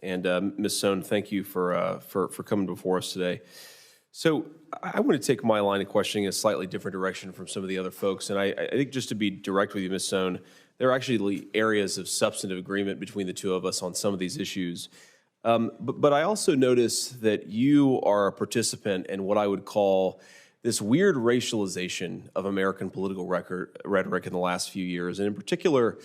And Ms. Sohn, thank you for coming before us today. So I want to take my line of questioning in a slightly different direction from some of the other folks. And I think just to be direct with you, Ms. Sohn, there are actually areas of substantive agreement between the two of us on some of these issues. But I also notice that you are a participant in what I would call this weird racialization of American political rhetoric in the last few years. And in particular,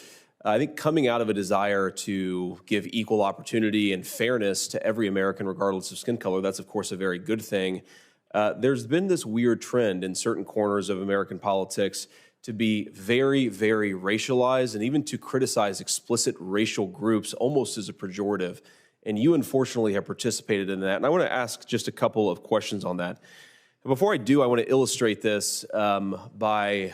I think coming out of a desire to give equal opportunity and fairness to every American, regardless of skin color. That's, of course, a very good thing. There's been this weird trend in certain corners of American politics to be very, very racialized and even to criticize explicit racial groups almost as a pejorative. And you, unfortunately, have participated in that. And I want to ask just a couple of questions on that. Before I do, I want to illustrate this by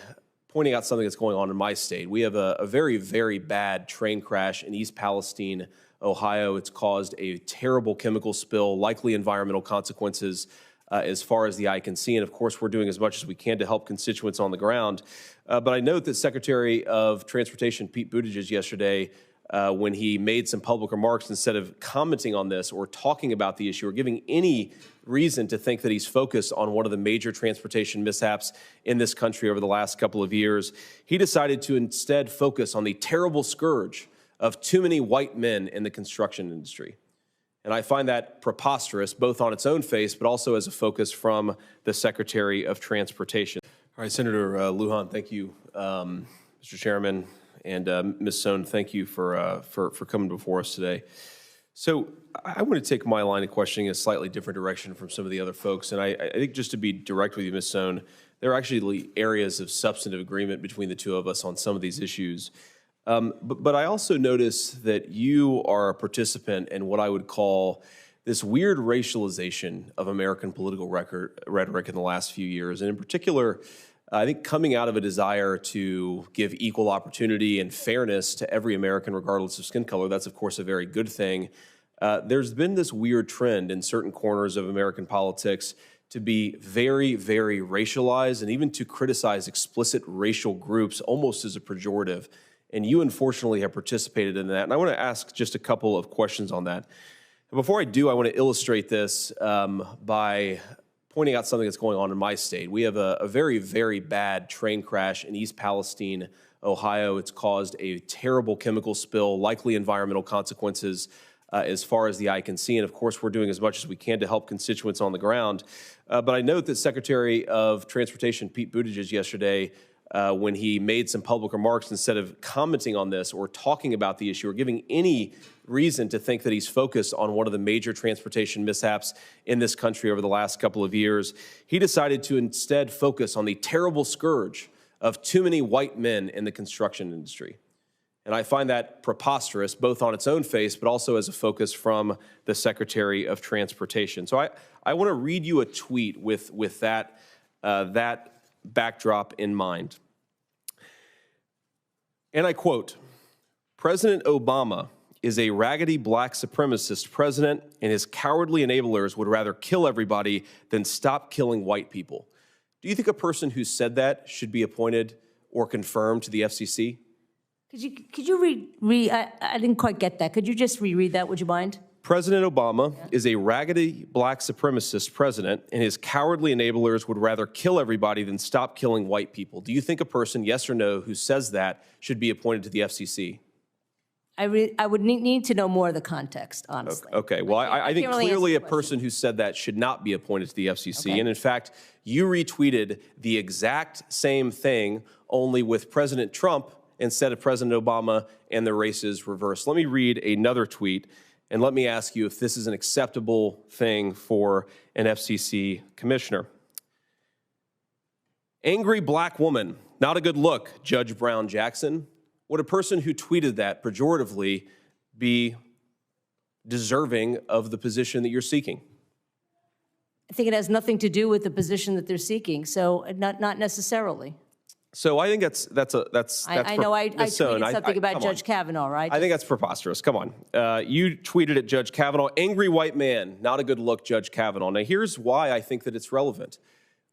pointing out something that's going on in my state. We have a very, very bad train crash in East Palestine, Ohio. It's caused a terrible chemical spill, likely environmental consequences as far as the eye can see. And of course, we're doing as much as we can to help constituents on the ground. But I note that Secretary of Transportation Pete Buttigieg yesterday, when he made some public remarks, instead of commenting on this or talking about the issue or giving any reason to think that he's focused on one of the major transportation mishaps in this country over the last couple of years, he decided to instead focus on the terrible scourge of too many white men in the construction industry. And I find that preposterous, both on its own face, but also as a focus from the Secretary of Transportation. All right, Senator Lujan, thank you, Mr. Chairman. And Ms. Sohn, thank you for coming before us today. So I want to take my line of questioning in a slightly different direction from some of the other folks. And I think just to be direct with you, Ms. Sohn, there are actually areas of substantive agreement between the two of us on some of these issues. But I also notice that you are a participant in what I would call this weird racialization of American political rhetoric in the last few years. And in particular, I think coming out of a desire to give equal opportunity and fairness to every American, regardless of skin color. That's, of course, a very good thing. There's been this weird trend in certain corners of American politics to be very, very racialized and even to criticize explicit racial groups almost as a pejorative. And you, unfortunately, have participated in that. And I want to ask just a couple of questions on that. Before I do, I want to illustrate this by pointing out something that's going on in my state. We have a very, very bad train crash in East Palestine, Ohio. It's caused a terrible chemical spill, likely environmental consequences as far as the eye can see. And of course, we're doing as much as we can to help constituents on the ground. But I note that Secretary of Transportation Pete Buttigieg yesterday, when he made some public remarks, instead of commenting on this or talking about the issue or giving any reason to think that he's focused on one of the major transportation mishaps in this country over the last couple of years, he decided to instead focus on the terrible scourge of too many white men in the construction industry. And I find that preposterous, both on its own face, but also as a focus from the Secretary of Transportation. So I want to read you a tweet with that backdrop in mind. And I quote, "President Obama is a raggedy black supremacist president, and his cowardly enablers would rather kill everybody than stop killing white people." Do you think a person who said that should be appointed or confirmed to the FCC? Could you read I didn't quite get that. Could you just reread that, would you mind? President Obama is a raggedy black supremacist president, and his cowardly enablers would rather kill everybody than stop killing white people. Do you think a person, yes or no, who says that should be appointed to the FCC? I would need to know more of the context, honestly. Okay, well, I think really clearly a person who said that should not be appointed to the FCC. Okay. And in fact, you retweeted the exact same thing, only with President Trump instead of President Obama, and the races reversed. Let me read another tweet, and let me ask you if this is an acceptable thing for an FCC commissioner. "Angry black woman, not a good look, Judge Brown Jackson." Would a person who tweeted that pejoratively be deserving of the position that you're seeking? I think it has nothing to do with the position that they're seeking, so not necessarily. So I think that's I know I tweeted something about Judge Kavanaugh, right? I think that's preposterous. Come on. You tweeted at Judge Kavanaugh, "Angry white man, not a good look, Judge Kavanaugh." Now, here's why I think that it's relevant.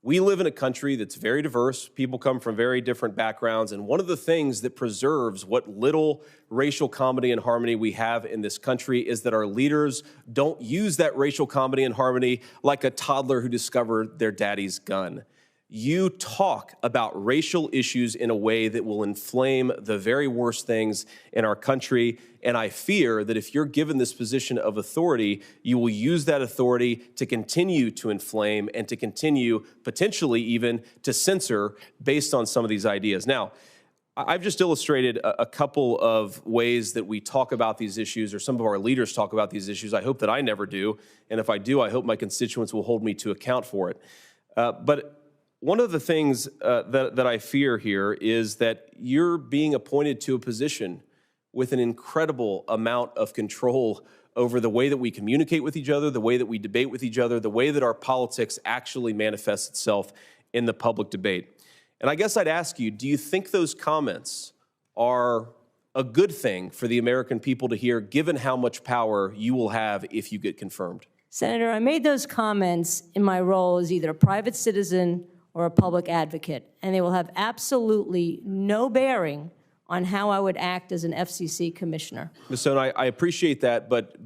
We live in a country that's very diverse. People come from very different backgrounds. And one of the things that preserves what little racial comedy and harmony we have in this country is that our leaders don't use that racial comedy and harmony like a toddler who discovered their daddy's gun. You talk about racial issues in a way that will inflame the very worst things in our country. And I fear that if you're given this position of authority, you will use that authority to continue to inflame and to continue potentially even to censor based on some of these ideas. Now, I've just illustrated a couple of ways that we talk about these issues, or some of our leaders talk about these issues. I hope that I never do. And if I do, I hope my constituents will hold me to account for it. But one of the things that I fear here is that you're being appointed to a position with an incredible amount of control over the way that we communicate with each other, the way that we debate with each other, the way that our politics actually manifests itself in the public debate. And I guess I'd ask you, do you think those comments are a good thing for the American people to hear, given how much power you will have if you get confirmed? Senator, I made those comments in my role as either a private citizen or a public advocate, and they will have absolutely no bearing on how I would act as an FCC commissioner. Ms. Stone, I appreciate that, but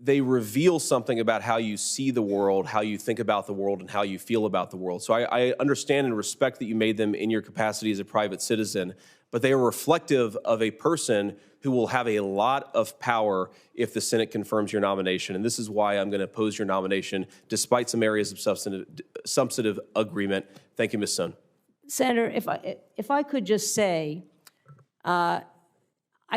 they reveal something about how you see the world, how you think about the world, and how you feel about the world. So I understand and respect that you made them in your capacity as a private citizen, but they are reflective of a person who will have a lot of power if the Senate confirms your nomination. And this is why I'm going to oppose your nomination, despite some areas of substantive agreement. Thank you, Ms. Stone. Senator, if I could just say, I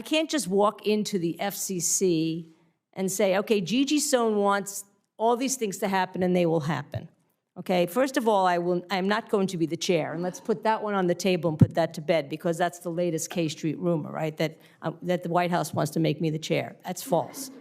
can't just walk into the FCC and say, okay, Gigi Sohn wants all these things to happen and they will happen. Okay, first of all, I'm not going to be the chair, and let's put that one on the table and put that to bed, because that's the latest K Street rumor, right, that the White House wants to make me the chair. That's false.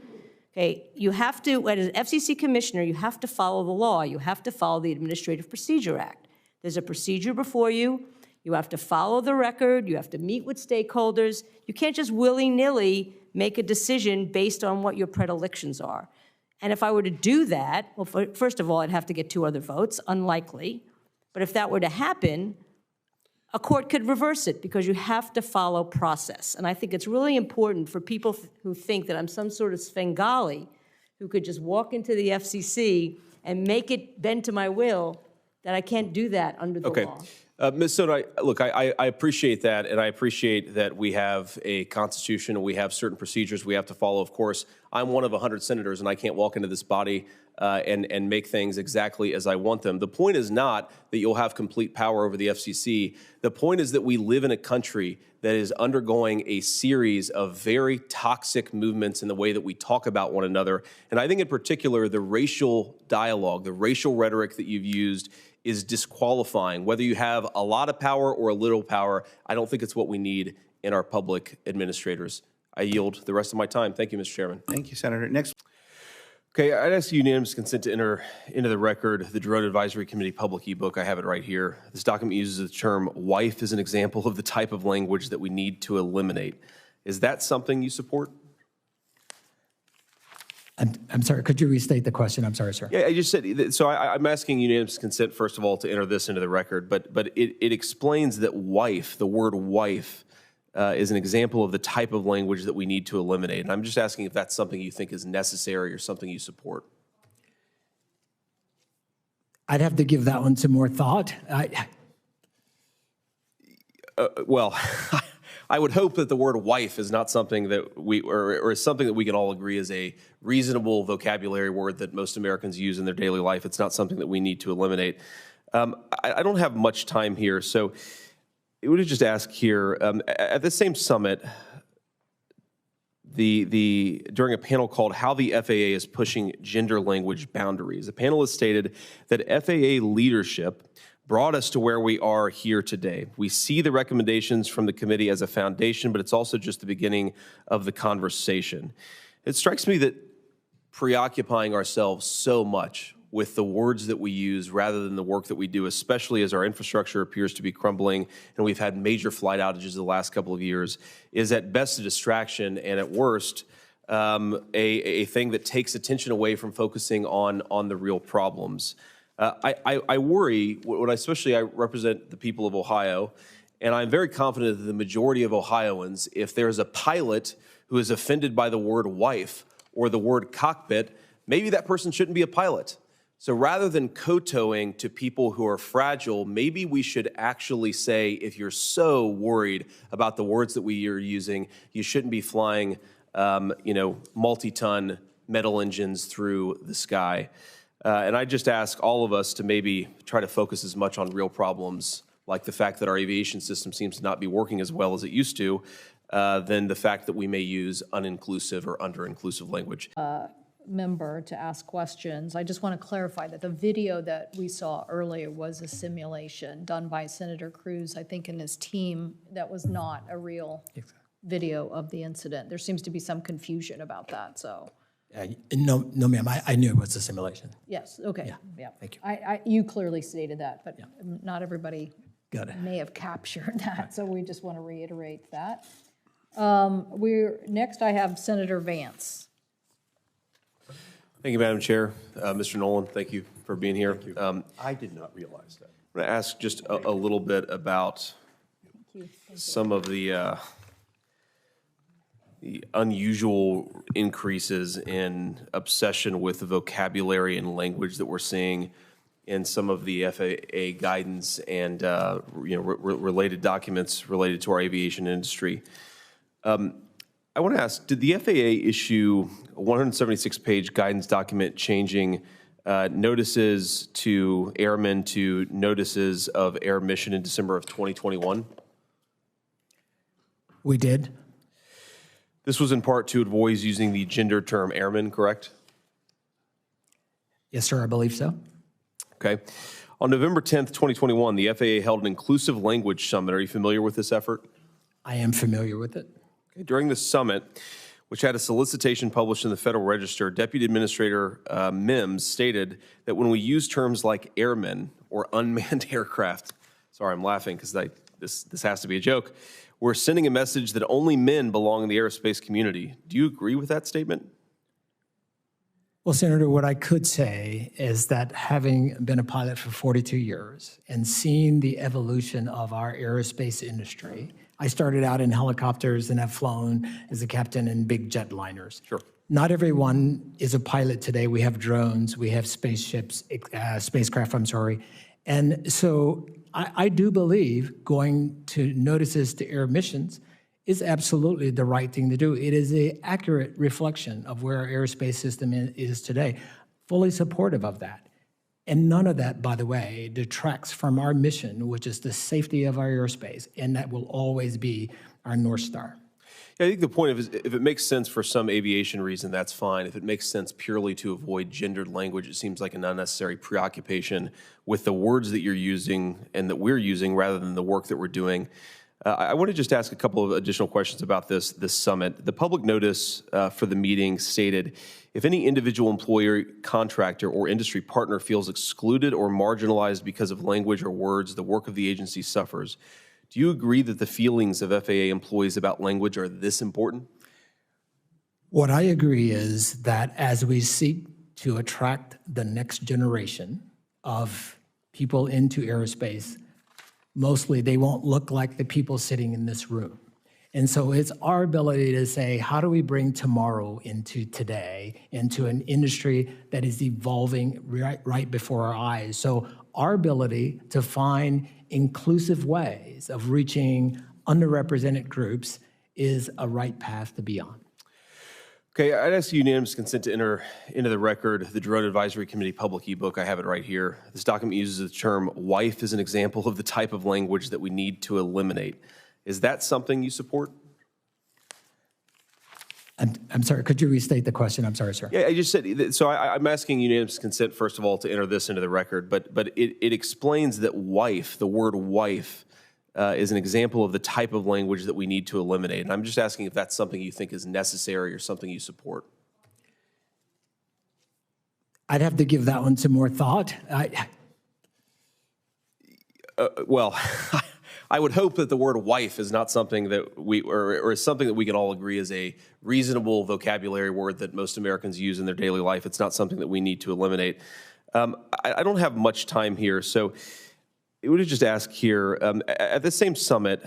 Okay, you have to, as an FCC commissioner, you have to follow the law. You have to follow the Administrative Procedure Act. There's a procedure before you. You have to follow the record. You have to meet with stakeholders. You can't just willy-nilly make a decision based on what your predilections are. And if I were to do that, well, first of all, I'd have to get 2 other votes, unlikely. But if that were to happen, a court could reverse it, because you have to follow process. And I think it's really important for people who think that I'm some sort of Svengali who could just walk into the FCC and make it bend to my will, that I can't do that under the law. Ms. Stone, look, I appreciate that, and I appreciate that we have a constitution and we have certain procedures we have to follow. Of course, I'm one of 100 senators, and I can't walk into this body and make things exactly as I want them. The point is not that you'll have complete power over the FCC. The point is that we live in a country that is undergoing a series of very toxic movements in the way that we talk about one another. And I think in particular, the racial dialogue, the racial rhetoric that you've used is disqualifying. Whether you have a lot of power or a little power, I don't think it's what we need in our public administrators. I yield the rest of my time. Thank you, Mr. Chairman. Thank you, Senator. Next. Okay, I'd ask unanimous consent to enter into the record the Drone Advisory Committee public ebook. I have it right here. This document uses the term wife as an example of the type of language that we need to eliminate. Is that something you support? I'm sorry, could you restate the question? I'm sorry, sir. Yeah, I just said, so I'm asking unanimous consent, first of all, to enter this into the record, but it explains that wife, the word wife, is an example of the type of language that we need to eliminate. And I'm just asking if that's something you think is necessary or something you support. I'd have to give that one some more thought. Well, I would hope that the word wife is not something that or is something that we can all agree is a reasonable vocabulary word that most Americans use in their daily life. It's not something that we need to eliminate. I don't have much time here, so I would just ask here, at the same summit, during a panel called How the FAA is Pushing Gender Language Boundaries, the panelists stated that FAA leadership brought us to where we are here today. We see the recommendations from the committee as a foundation, but it's also just the beginning of the conversation. It strikes me that preoccupying ourselves so much with the words that we use rather than the work that we do, especially as our infrastructure appears to be crumbling and we've had major flight outages the last couple of years, is at best a distraction and at worst a thing that takes attention away from focusing on the real problems. I worry, when I represent the people of Ohio, and I'm very confident that the majority of Ohioans, if there's a pilot who is offended by the word wife or the word cockpit, maybe that person shouldn't be a pilot. So rather than kowtowing to people who are fragile, maybe we should actually say, if you're so worried about the words that we are using, you shouldn't be flying, multi-ton metal engines through the sky. And I just ask all of us to maybe try to focus as much on real problems, like the fact that our aviation system seems to not be working as well as it used to, than the fact that we may use uninclusive or under-inclusive language. Member to ask questions. I just want to clarify that the video that we saw earlier was a simulation done by Senator Cruz, I think, and his team. That was not a real video of the incident. There seems to be some confusion about that, so. No, ma'am, I knew it was a simulation. Yes, okay, yeah. Thank you. You clearly stated that, but not everybody Got it. may have captured that, so we just want to reiterate that. Next I have Senator Vance. Thank you, Madam Chair. Mr. Nolan, thank you for being here. Thank you. I did not realize that. I'm going to ask just a little bit about some of the unusual increases in obsession with the vocabulary and language that we're seeing in some of the FAA guidance and related documents related to our aviation industry. I want to ask, did the FAA issue a 176-page guidance document changing notices to airmen to notices of air mission in December of 2021? We did. This was in part to avoid using the gender term airman, correct? Yes, sir, I believe so. Okay. On November 10th, 2021, the FAA held an inclusive language summit. Are you familiar with this effort? I am familiar with it. During the summit, which had a solicitation published in the Federal Register, Deputy Administrator Mims stated that when we use terms like airmen or unmanned aircraft, sorry, I'm laughing because this has to be a joke, we're sending a message that only men belong in the aerospace community. Do you agree with that statement? Well, Senator, what I could say is that having been a pilot for 42 years and seeing the evolution of our aerospace industry, I started out in helicopters and have flown as a captain in big jetliners. Sure. Not everyone is a pilot today. We have drones, we have spacecraft, And so I do believe going to notices to air missions is absolutely the right thing to do. It is an accurate reflection of where our aerospace system is today. Fully supportive of that. And none of that, by the way, detracts from our mission, which is the safety of our airspace, and that will always be our North Star. Yeah, I think the point is, if it makes sense for some aviation reason, that's fine. If it makes sense purely to avoid gendered language, it seems like an unnecessary preoccupation with the words that you're using and that we're using rather than the work that we're doing. I want to just ask a couple of additional questions about this summit. The public notice for the meeting stated, if any individual employer, contractor, or industry partner feels excluded or marginalized because of language or words, the work of the agency suffers. Do you agree that the feelings of FAA employees about language are this important? What I agree is that as we seek to attract the next generation of people into aerospace, mostly they won't look like the people sitting in this room. And so it's our ability to say, how do we bring tomorrow into today, into an industry that is evolving right before our eyes? So our ability to find inclusive ways of reaching underrepresented groups is a right path to be on. Okay, I'd ask unanimous consent to enter into the record the Drone Advisory Committee public ebook. I have it right here. This document uses the term wife as an example of the type of language that we need to eliminate. Is that something you support? I'm sorry, could you restate the question? I'm sorry, sir. Yeah, I just said, so I'm asking unanimous consent, first of all, to enter this into the record, but it explains that wife, the word wife, is an example of the type of language that we need to eliminate. And I'm just asking if that's something you think is necessary or something you support. I'd have to give that one some more thought. Well, I would hope that the word wife is not something that or is something that we can all agree is a reasonable vocabulary word that most Americans use in their daily life. It's not something that we need to eliminate. I don't have much time here, so I would just ask here, at the same summit,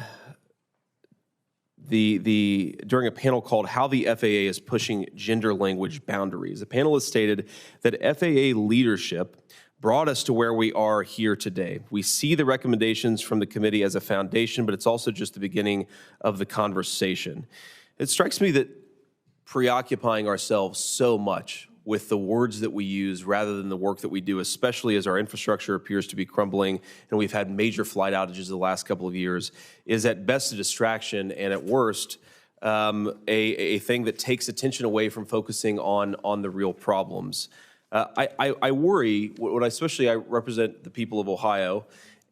during a panel called How the FAA is Pushing Gender Language Boundaries, the panelists stated that FAA leadership brought us to where we are here today. We see the recommendations from the committee as a foundation, but it's also just the beginning of the conversation. It strikes me that preoccupying ourselves so much with the words that we use rather than the work that we do, especially as our infrastructure appears to be crumbling and we've had major flight outages the last couple of years, is at best a distraction and at worst a thing that takes attention away from focusing on the real problems. I worry, especially I represent the people of Ohio,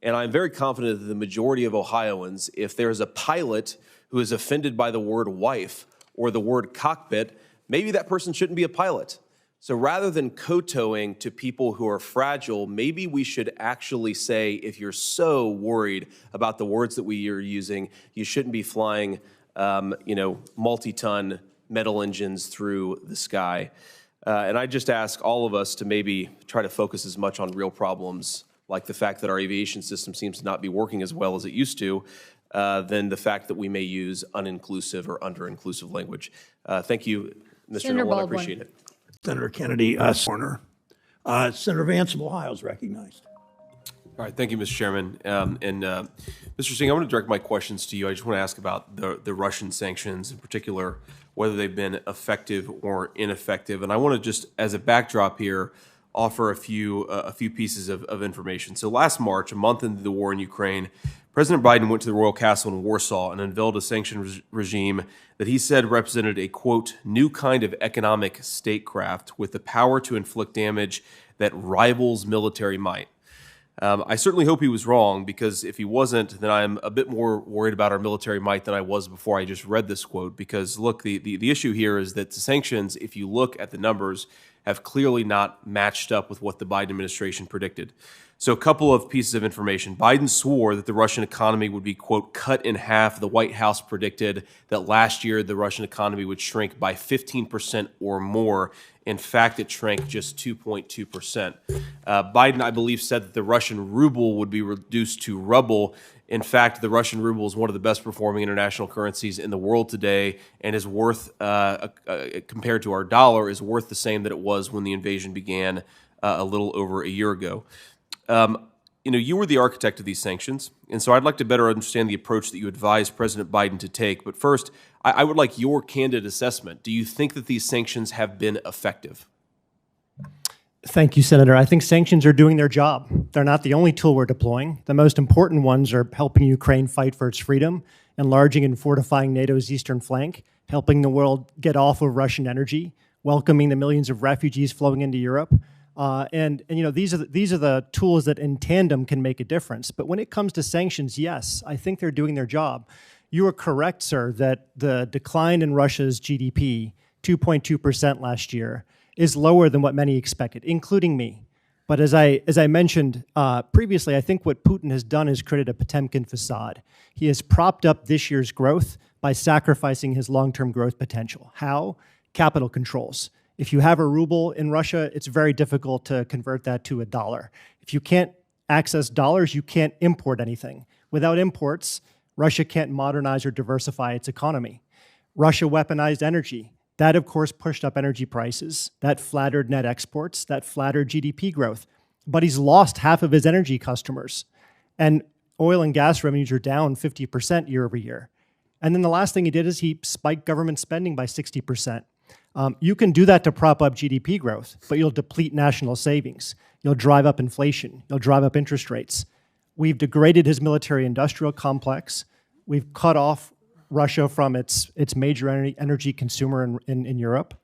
and I'm very confident that the majority of Ohioans, if there's a pilot who is offended by the word wife or the word cockpit, maybe that person shouldn't be a pilot. So rather than kowtowing to people who are fragile, maybe we should actually say, if you're so worried about the words that we are using, you shouldn't be flying, multi-ton metal engines through the sky. And I just ask all of us to maybe try to focus as much on real problems, like the fact that our aviation system seems to not be working as well as it used to, than the fact that we may use uninclusive or under-inclusive language. Thank you, Mr. Senator Nolan. I Baldwin. appreciate it. Senator Kennedy, corner. Senator Vance of Ohio is recognized. All right, thank you, Mr. Chairman. Mr. Singh, I want to direct my questions to you. I just want to ask about the Russian sanctions, in particular, whether they've been effective or ineffective. And I want to just, as a backdrop here, offer a few pieces of information. So last March, a month into the war in Ukraine, President Biden went to the Royal Castle in Warsaw and unveiled a sanction regime that he said represented a, quote, new kind of economic statecraft with the power to inflict damage that rivals military might. I certainly hope he was wrong, because if he wasn't, then I'm a bit more worried about our military might than I was before I just read this quote. Because, look, the issue here is that the sanctions, if you look at the numbers, have clearly not matched up with what the Biden administration predicted. So a couple of pieces of information. Biden swore that the Russian economy would be, quote, cut in half. The White House predicted that last year the Russian economy would shrink by 15% or more. In fact, it shrank just 2.2%. Biden, I believe, said that the Russian ruble would be reduced to rubble. In fact, the Russian ruble is one of the best performing international currencies in the world today, and is worth, compared to our dollar, is worth the same that it was when the invasion began a little over a year ago. You were the architect of these sanctions, and so I'd like to better understand the approach that you advised President Biden to take. But first, I would like your candid assessment. Do you think that these sanctions have been effective? Thank you, Senator. I think sanctions are doing their job. They're not the only tool we're deploying. The most important ones are helping Ukraine fight for its freedom, enlarging and fortifying NATO's eastern flank, helping the world get off of Russian energy, welcoming the millions of refugees flowing into Europe. These are the tools that in tandem can make a difference. But when it comes to sanctions, yes, I think they're doing their job. You are correct, sir, that the decline in Russia's GDP, 2.2% last year, is lower than what many expected, including me. But as I mentioned previously, I think what Putin has done is created a Potemkin facade. He has propped up this year's growth by sacrificing his long-term growth potential. How? Capital controls. If you have a ruble in Russia, it's very difficult to convert that to a dollar. If you can't access dollars, you can't import anything. Without imports, Russia can't modernize or diversify its economy. Russia weaponized energy. That, of course, pushed up energy prices. That flattered net exports. That flattered GDP growth. But he's lost half of his energy customers. And oil and gas revenues are down 50% year over year. And then the last thing he did is he spiked government spending by 60%. You can do that to prop up GDP growth, but you'll deplete national savings. You'll drive up inflation. You'll drive up interest rates. We've degraded his military-industrial complex. We've cut off Russia from its major energy consumer in Europe.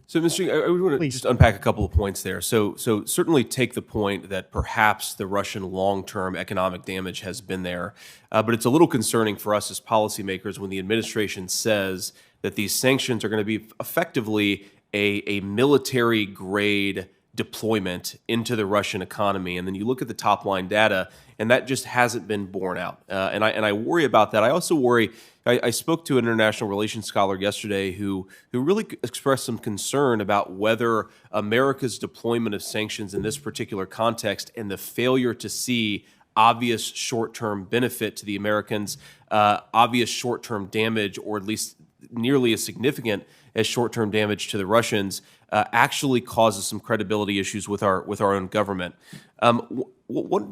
So, Mr. I want to just unpack a couple of points there. So certainly take the point that perhaps the Russian long-term economic damage has been there, but it's a little concerning for us as policymakers when the administration says that these sanctions are going to be effectively a military-grade deployment into the Russian economy. And then you look at the top line data, and that just hasn't been borne out. And I worry about that. I also worry. I spoke to an international relations scholar yesterday who really expressed some concern about whether America's deployment of sanctions in this particular context and the failure to see obvious short-term benefit to the Americans, obvious short-term damage, or at least nearly as significant as short-term damage to the Russians, actually causes some credibility issues with our own government.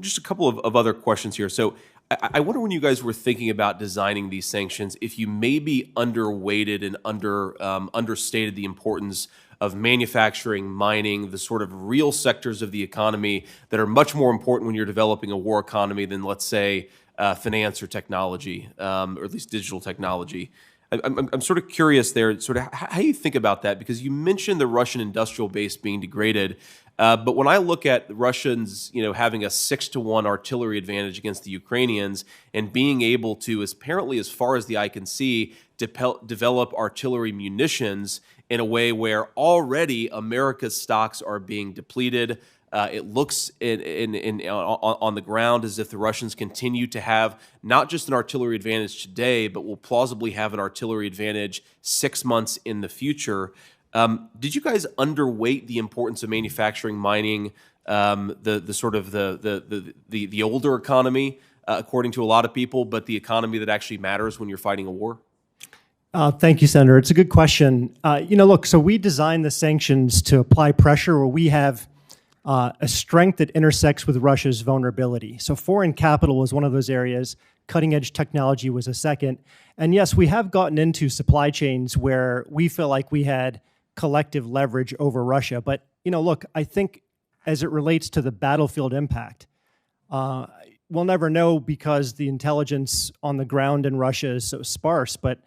Just a couple of other questions here. So I wonder, when you guys were thinking about designing these sanctions, if you maybe underweighted and understated the importance of manufacturing, mining, the sort of real sectors of the economy that are much more important when you're developing a war economy than, let's say, finance or technology, or at least digital technology. I'm sort of curious there, sort of how you think about that, because you mentioned the Russian industrial base being degraded. But when I look at the Russians, having a 6-to-1 artillery advantage against the Ukrainians and being able to, apparently as far as the eye can see, develop artillery munitions in a way where already America's stocks are being depleted. It looks on the ground as if the Russians continue to have not just an artillery advantage today, but will plausibly have an artillery advantage 6 months in the future. Did you guys underweight the importance of manufacturing, mining, the older economy, according to a lot of people, but the economy that actually matters when you're fighting a war? Thank you, Senator. It's a good question. Look, so we designed the sanctions to apply pressure where we have a strength that intersects with Russia's vulnerability. So foreign capital was one of those areas. Cutting edge technology was a second. And yes, we have gotten into supply chains where we feel like we had collective leverage over Russia. But, look, I think as it relates to the battlefield impact, we'll never know because the intelligence on the ground in Russia is so sparse. But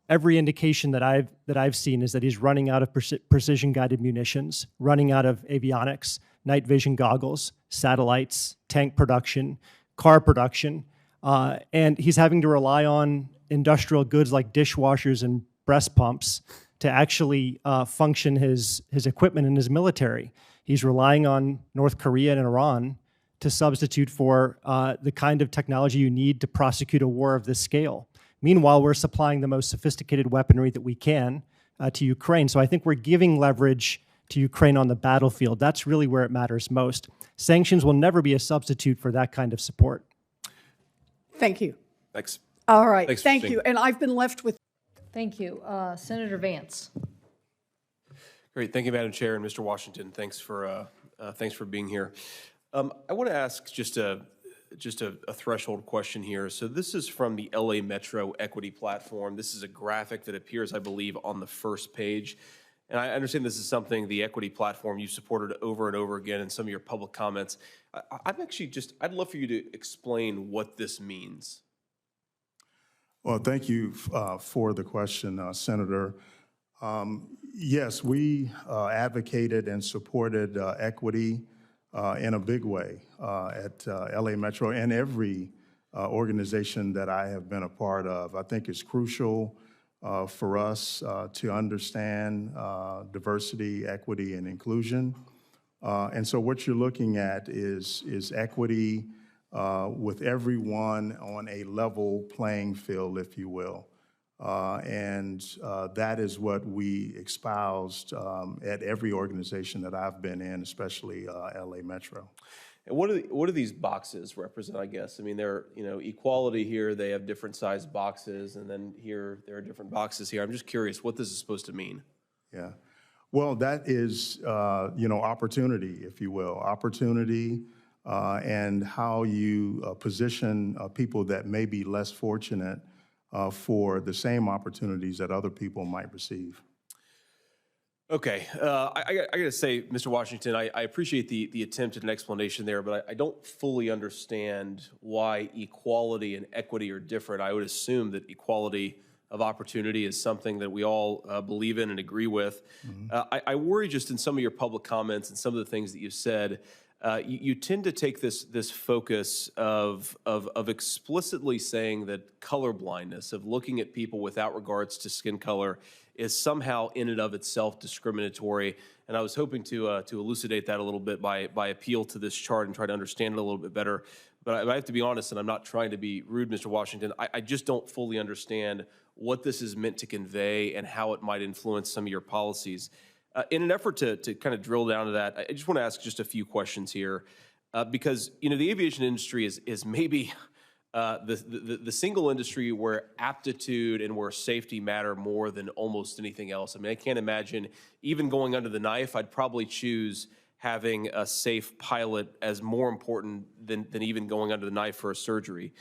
every indication that I've seen is that he's running out of precision-guided munitions, running out of avionics, night vision goggles, satellites, tank production, car production, and he's having to rely on industrial goods like dishwashers and breast pumps to actually function his equipment and his military. He's relying on North Korea and Iran to substitute for the kind of technology you need to prosecute a war of this scale. Meanwhile, we're supplying the most sophisticated weaponry that we can to Ukraine. So I think we're giving leverage to Ukraine on the battlefield. That's really where it matters most. Sanctions will never be a substitute for that kind of support. Thank you. Thanks. All right. Thanks Thank you. And I've been left with. Thank you. Senator Vance. Great. Thank you, Madam Chair, and Mr. Washington. Thanks for being here. I want to ask just a threshold question here. So this is from the LA Metro Equity Platform. This is a graphic that appears, I believe, on the first page. And I understand this is something, the equity platform, you've supported over and over again in some of your public comments. I'd love for you to explain what this means. Well, thank you for the question, Senator. Yes, we advocated and supported equity in a big way at LA Metro and every organization that I have been a part of. I think it's crucial for us to understand diversity, equity, and inclusion. And so what you're looking at is equity with everyone on a level playing field, if you will. And that is what we espoused at every organization that I've been in, especially LA Metro. And what do these boxes represent, I guess? I mean, they're, equality here, they have different sized boxes, and then here, there are different boxes here. I'm just curious what this is supposed to mean. Yeah. Well, that is, opportunity, if you will. Opportunity and how you position people that may be less fortunate for the same opportunities that other people might receive. Okay, I got to say, Mr. Washington, I appreciate the attempt at an explanation there, but I don't fully understand why equality and equity are different. I would assume that equality of opportunity is something that we all believe in and agree with. Mm-hmm. I worry just in some of your public comments and some of the things that you've said, you tend to take this focus of explicitly saying that color blindness, of looking at people without regards to skin color, is somehow in and of itself discriminatory. And I was hoping to elucidate that a little bit by appeal to this chart and try to understand it a little bit better. But I have to be honest, and I'm not trying to be rude, Mr. Washington, I just don't fully understand what this is meant to convey and how it might influence some of your policies. In an effort to kind of drill down to that, I just want to ask just a few questions here, because the aviation industry is maybe the single industry where aptitude and where safety matter more than almost anything else. I mean, I can't imagine even going under the knife. I'd probably choose having a safe pilot as more important than even going under the knife for a surgery.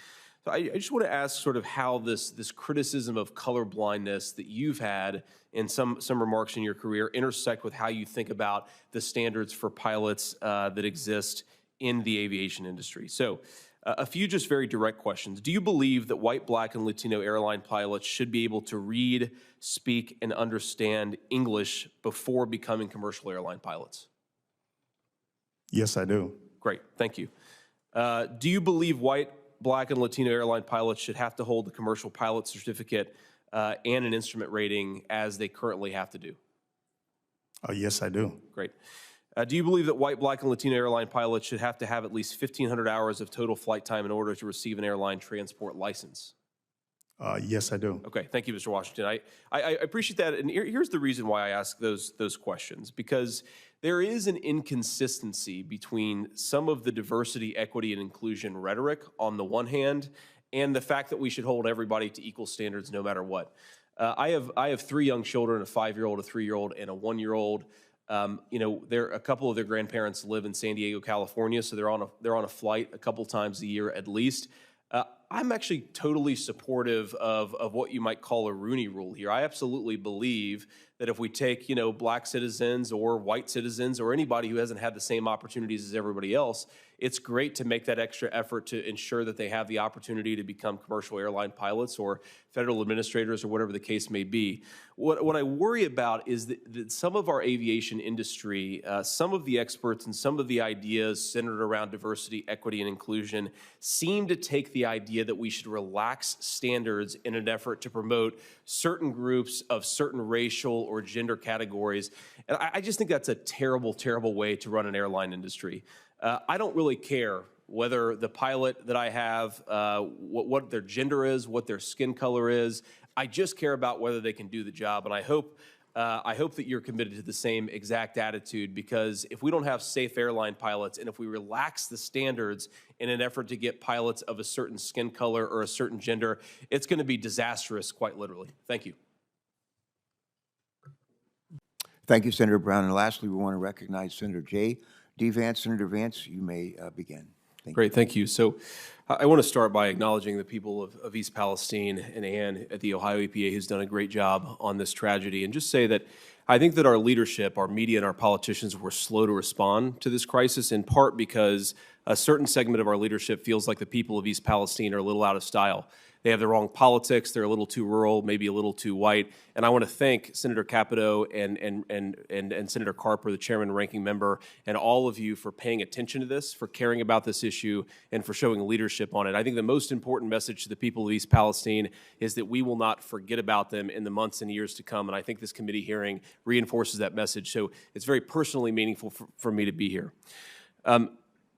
So I just want to ask sort of how this criticism of colorblindness that you've had in some remarks in your career intersect with how you think about the standards for pilots that exist in the aviation industry. So a few just very direct questions. Do you believe that white, Black, and Latino airline pilots should be able to read, speak, and understand English before becoming commercial airline pilots? Yes, I do. Great, thank you. Do you believe white, Black, and Latino airline pilots should have to hold the commercial pilot certificate and an instrument rating as they currently have to do? Yes, I do. Great. Do you believe that white, Black, and Latino airline pilots should have to have at least 1,500 hours of total flight time in order to receive an airline transport license? Yes, I do. Okay, thank you, Mr. Washington. I appreciate that, and here's the reason why I ask those questions, because there is an inconsistency between some of the diversity, equity, and inclusion rhetoric on the one hand, and the fact that we should hold everybody to equal standards no matter what. I have 3 young children, a 5-year-old, a 3-year-old, and a 1-year-old. A couple of their grandparents live in San Diego, California, so they're on a flight a couple times a year at least. I'm actually totally supportive of what you might call a Rooney Rule here. I absolutely believe that if we take, Black citizens or white citizens or anybody who hasn't had the same opportunities as everybody else, it's great to make that extra effort to ensure that they have the opportunity to become commercial airline pilots or federal administrators or whatever the case may be. What I worry about is that some of our aviation industry, some of the experts and some of the ideas centered around diversity, equity, and inclusion seem to take the idea that we should relax standards in an effort to promote certain groups of certain racial or gender categories. And I just think that's a terrible, terrible way to run an airline industry. I don't really care whether the pilot that I have, what their gender is, what their skin color is. I just care about whether they can do the job. And I hope that you're committed to the same exact attitude, because if we don't have safe airline pilots and if we relax the standards in an effort to get pilots of a certain skin color or a certain gender, it's going to be disastrous, quite literally. Thank you. Thank you, Senator Brown. And lastly, we want to recognize Senator J. D. Vance. Senator Vance, you may begin. Great, thank you. So I want to start by acknowledging the people of East Palestine and Ann at the Ohio EPA, who's done a great job on this tragedy, and just say that I think that our leadership, our media, and our politicians were slow to respond to this crisis, in part because a certain segment of our leadership feels like the people of East Palestine are a little out of style. They have the wrong politics, they're a little too rural, maybe a little too white. And I want to thank Senator Capito and Senator Carper, the chairman and ranking member, and all of you for paying attention to this, for caring about this issue, and for showing leadership on it. I think the most important message to the people of East Palestine is that we will not forget about them in the months and years to come. And I think this committee hearing reinforces that message. So it's very personally meaningful for me to be here.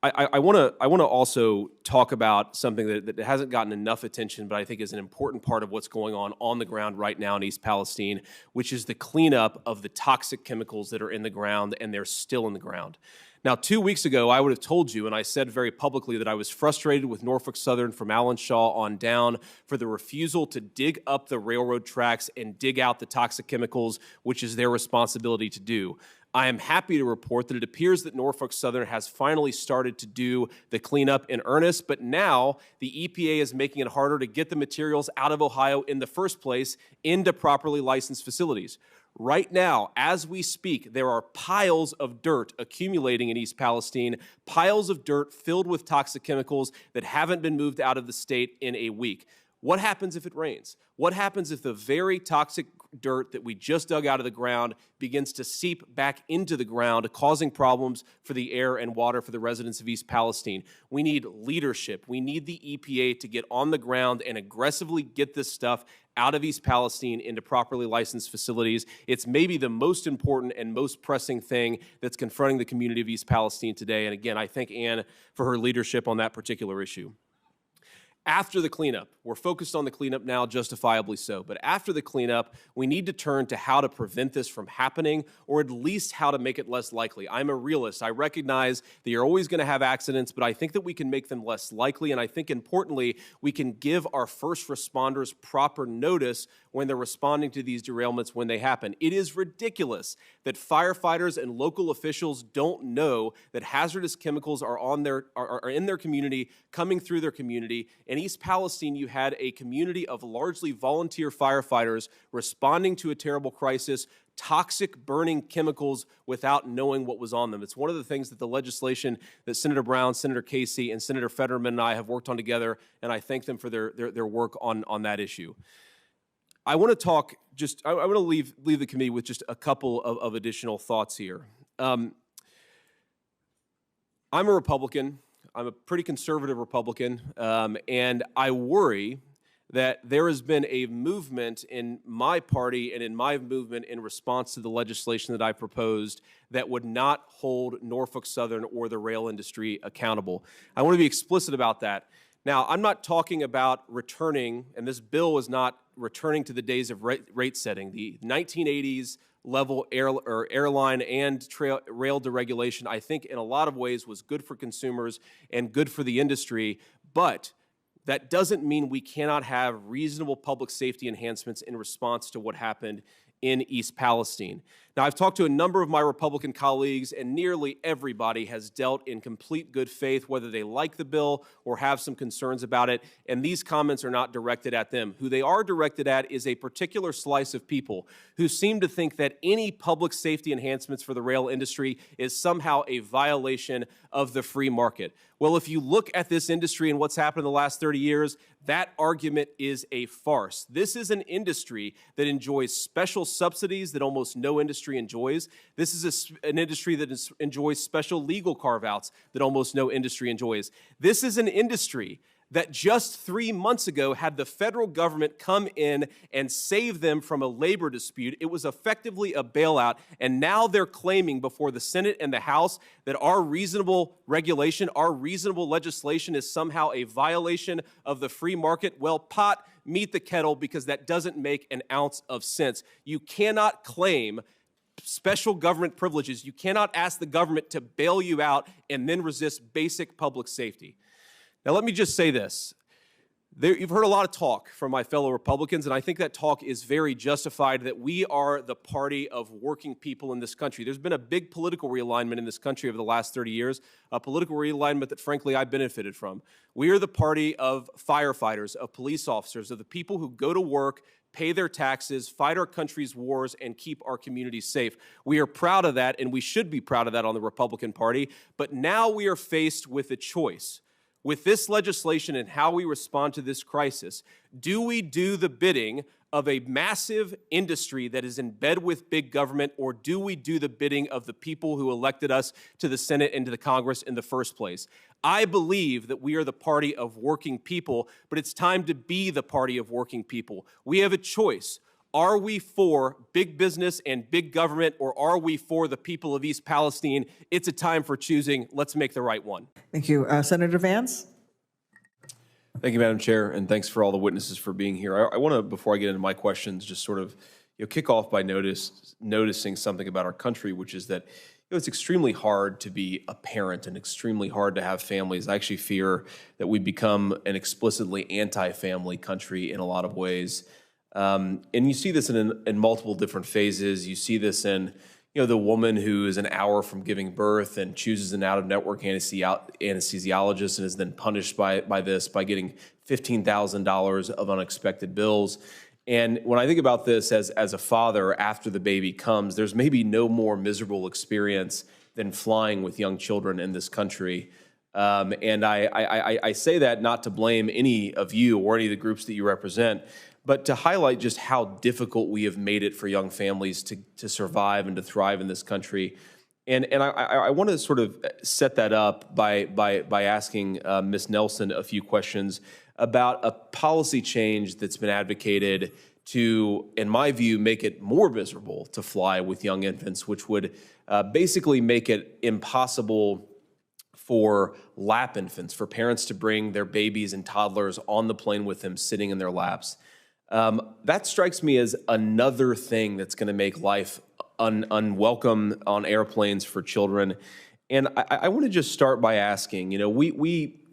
I want to also talk about something that hasn't gotten enough attention, but I think is an important part of what's going on the ground right now in East Palestine, which is the cleanup of the toxic chemicals that are in the ground, and they're still in the ground. Now, 2 weeks ago, I would have told you, and I said very publicly, that I was frustrated with Norfolk Southern from Allen Shaw on down for the refusal to dig up the railroad tracks and dig out the toxic chemicals, which is their responsibility to do. I am happy to report that it appears that Norfolk Southern has finally started to do the cleanup in earnest, but now the EPA is making it harder to get the materials out of Ohio in the first place into properly licensed facilities. Right now, as we speak, there are piles of dirt accumulating in East Palestine, piles of dirt filled with toxic chemicals that haven't been moved out of the state in a week. What happens if it rains? What happens if the very toxic dirt that we just dug out of the ground begins to seep back into the ground, causing problems for the air and water for the residents of East Palestine? We need leadership. We need the EPA to get on the ground and aggressively get this stuff out of East Palestine into properly licensed facilities. It's maybe the most important and most pressing thing that's confronting the community of East Palestine today. And again, I thank Ann for her leadership on that particular issue. After the cleanup, we're focused on the cleanup now, justifiably so, but after the cleanup, we need to turn to how to prevent this from happening, or at least how to make it less likely. I'm a realist. I recognize that you're always going to have accidents, but I think that we can make them less likely, and I think importantly, we can give our first responders proper notice when they're responding to these derailments when they happen. It is ridiculous that firefighters and local officials don't know that hazardous chemicals are in their community, coming through their community. In East Palestine, you had a community of largely volunteer firefighters responding to a terrible crisis, toxic burning chemicals without knowing what was on them. It's one of the things that the legislation that Senator Brown, Senator Casey, and Senator Fetterman and I have worked on together, and I thank them for their work on that issue. I want to talk I want to leave the committee with just a couple of additional thoughts here. I'm a Republican. I'm a pretty conservative Republican, and I worry that there has been a movement in my party and in my movement in response to the legislation that I proposed that would not hold Norfolk Southern or the rail industry accountable. I want to be explicit about that. Now, I'm not talking about returning, and this bill is not returning to the days of rate setting. The 1980s level airline and rail deregulation, I think in a lot of ways was good for consumers and good for the industry, but that doesn't mean we cannot have reasonable public safety enhancements in response to what happened in East Palestine. Now, I've talked to a number of my Republican colleagues, and nearly everybody has dealt in complete good faith, whether they like the bill or have some concerns about it, and these comments are not directed at them. Who they are directed at is a particular slice of people who seem to think that any public safety enhancements for the rail industry is somehow a violation of the free market. Well, if you look at this industry and what's happened in the last 30 years, that argument is a farce. This is an industry that enjoys special subsidies that almost no industry enjoys. This is an industry that enjoys special legal carve-outs that almost no industry enjoys. This is an industry that just 3 months ago had the federal government come in and save them from a labor dispute. It was effectively a bailout, and now they're claiming before the Senate and the House that our reasonable regulation, our reasonable legislation is somehow a violation of the free market. Well, pot, meet the kettle, because that doesn't make an ounce of sense. You cannot claim special government privileges. You cannot ask the government to bail you out and then resist basic public safety. Now, let me just say this. You've heard a lot of talk from my fellow Republicans, and I think that talk is very justified, that we are the party of working people in this country. There's been a big political realignment in this country over the last 30 years, a political realignment that, frankly, I benefited from. We are the party of firefighters, of police officers, of the people who go to work, pay their taxes, fight our country's wars, and keep our communities safe. We are proud of that, and we should be proud of that on the Republican Party, but now we are faced with a choice. With this legislation and how we respond to this crisis, do we do the bidding of a massive industry that is in bed with big government, or do we do the bidding of the people who elected us to the Senate and to the Congress in the first place? I believe that we are the party of working people, but it's time to be the party of working people. We have a choice. Are we for big business and big government, or are we for the people of East Palestine? It's a time for choosing. Let's make the right one. Thank you. Senator Vance? Thank you, Madam Chair, and thanks for all the witnesses for being here. I want to, before I get into my questions, just sort of kick off by noticing something about our country, which is that it's extremely hard to be a parent and extremely hard to have families. I actually fear that we become an explicitly anti-family country in a lot of ways. And you see this in multiple different phases. You see this in the woman who is an hour from giving birth and chooses an out-of-network anesthesiologist and is then punished by getting $15,000 of unexpected bills. And when I think about this as a father after the baby comes, there's maybe no more miserable experience than flying with young children in this country. And I say that not to blame any of you or any of the groups that you represent, but to highlight just how difficult we have made it for young families to survive and to thrive in this country. And I want to sort of set that up by asking Ms. Nelson a few questions about a policy change that's been advocated to, in my view, make it more miserable to fly with young infants, which would basically make it impossible for lap infants, for parents to bring their babies and toddlers on the plane with them sitting in their laps. That strikes me as another thing that's going to make life unwelcome on airplanes for children. And I want to just start by asking, you know,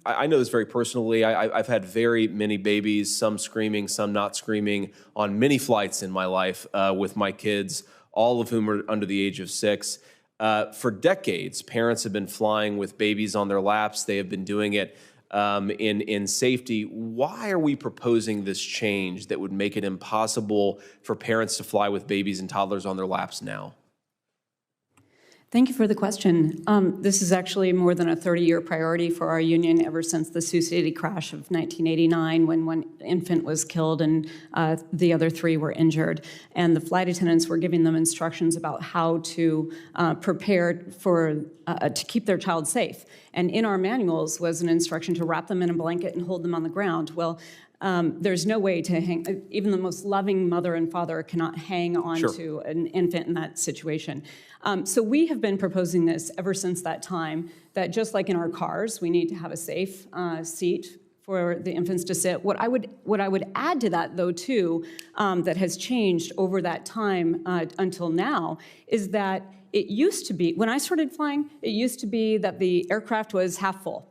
I know this very personally. I've had very many babies, some screaming, some not screaming, on many flights in my life with my kids, all of whom are under the age of 6. For decades, parents have been flying with babies on their laps. They have been doing it in safety. Why are we proposing this change that would make it impossible for parents to fly with babies and toddlers on their laps now? Thank you for the question. This is actually more than a 30-year priority for our union ever since the Sioux City crash of 1989, when one infant was killed and the other 3 were injured. And the flight attendants were giving them instructions about how to prepare for to keep their child safe. And in our manuals was an instruction to wrap them in a blanket and hold them on the ground. Well, there's no way to hang, even the most loving mother and father cannot hang on to an infant in that situation. So we have been proposing this ever since that time, that just like in our cars, we need to have a safe seat for the infants to sit. What I would add to that, though, too, that has changed over that time until now, is that it used to be, when I started flying, it used to be that the aircraft was half full.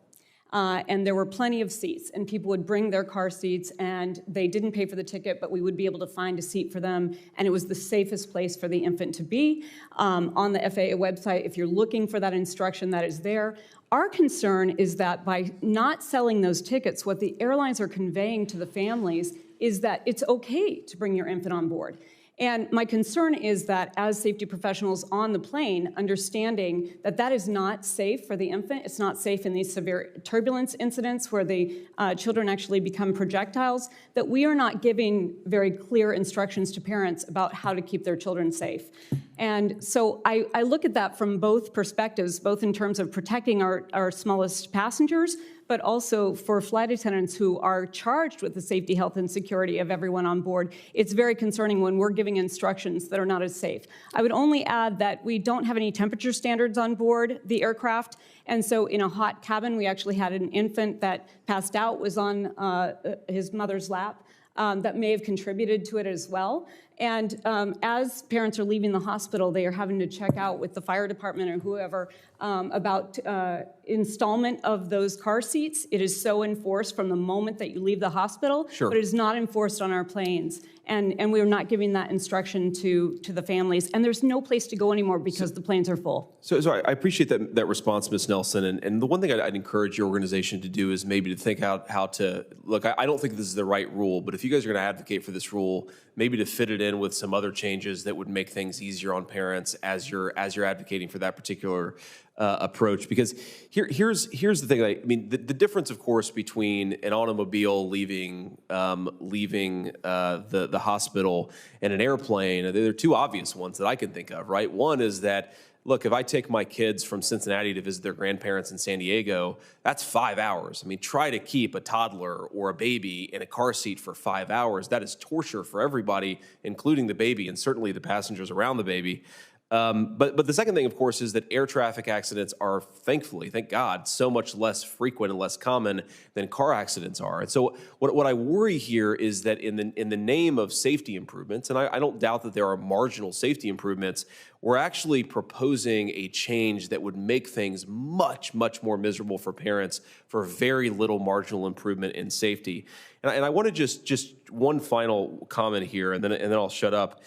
And there were plenty of seats, and people would bring their car seats, and they didn't pay for the ticket, but we would be able to find a seat for them, and it was the safest place for the infant to be. On the FAA website, if you're looking for that instruction, that is there. Our concern is that by not selling those tickets, what the airlines are conveying to the families is that it's okay to bring your infant on board. And my concern is that as safety professionals on the plane, understanding that that is not safe for the infant, it's not safe in these severe turbulence incidents where the children actually become projectiles, that we are not giving very clear instructions to parents about how to keep their children safe. And so I look at that from both perspectives, both in terms of protecting our smallest passengers, but also for flight attendants who are charged with the safety, health, and security of everyone on board. It's very concerning when we're giving instructions that are not as safe. I would only add that we don't have any temperature standards on board the aircraft, and so in a hot cabin, we actually had an infant that passed out, was on his mother's lap. That may have contributed to it as well. And as parents are leaving the hospital, they are having to check out with the fire department or whoever about installment of those car seats. It is so enforced from the moment that you leave the hospital, but it is not enforced on our planes. And we are not giving that instruction to the families. And there's no place to go anymore because the planes are full. So I appreciate that response, Ms. Nelson. And the one thing I'd encourage your organization to do is maybe to think out how to, look, I don't think this is the right rule, but if you guys are going to advocate for this rule, maybe to fit it in with some other changes that would make things easier on parents as you're advocating for that particular approach. Because here's the thing. I mean, the difference, of course, between an automobile leaving the hospital and an airplane, there are two obvious ones that I can think of, right? One is that, look, if I take my kids from Cincinnati to visit their grandparents in San Diego, that's 5 hours. I mean, try to keep a toddler or a baby in a car seat for 5 hours. That is torture for everybody, including the baby and certainly the passengers around the baby. But the second thing, of course, is that air traffic accidents are, thankfully, thank God, so much less frequent and less common than car accidents are. And so what I worry here is that in the name of safety improvements, and I don't doubt that there are marginal safety improvements, we're actually proposing a change that would make things much, much more miserable for parents for very little marginal improvement in safety. And I want to just one final comment here, and then I'll shut up.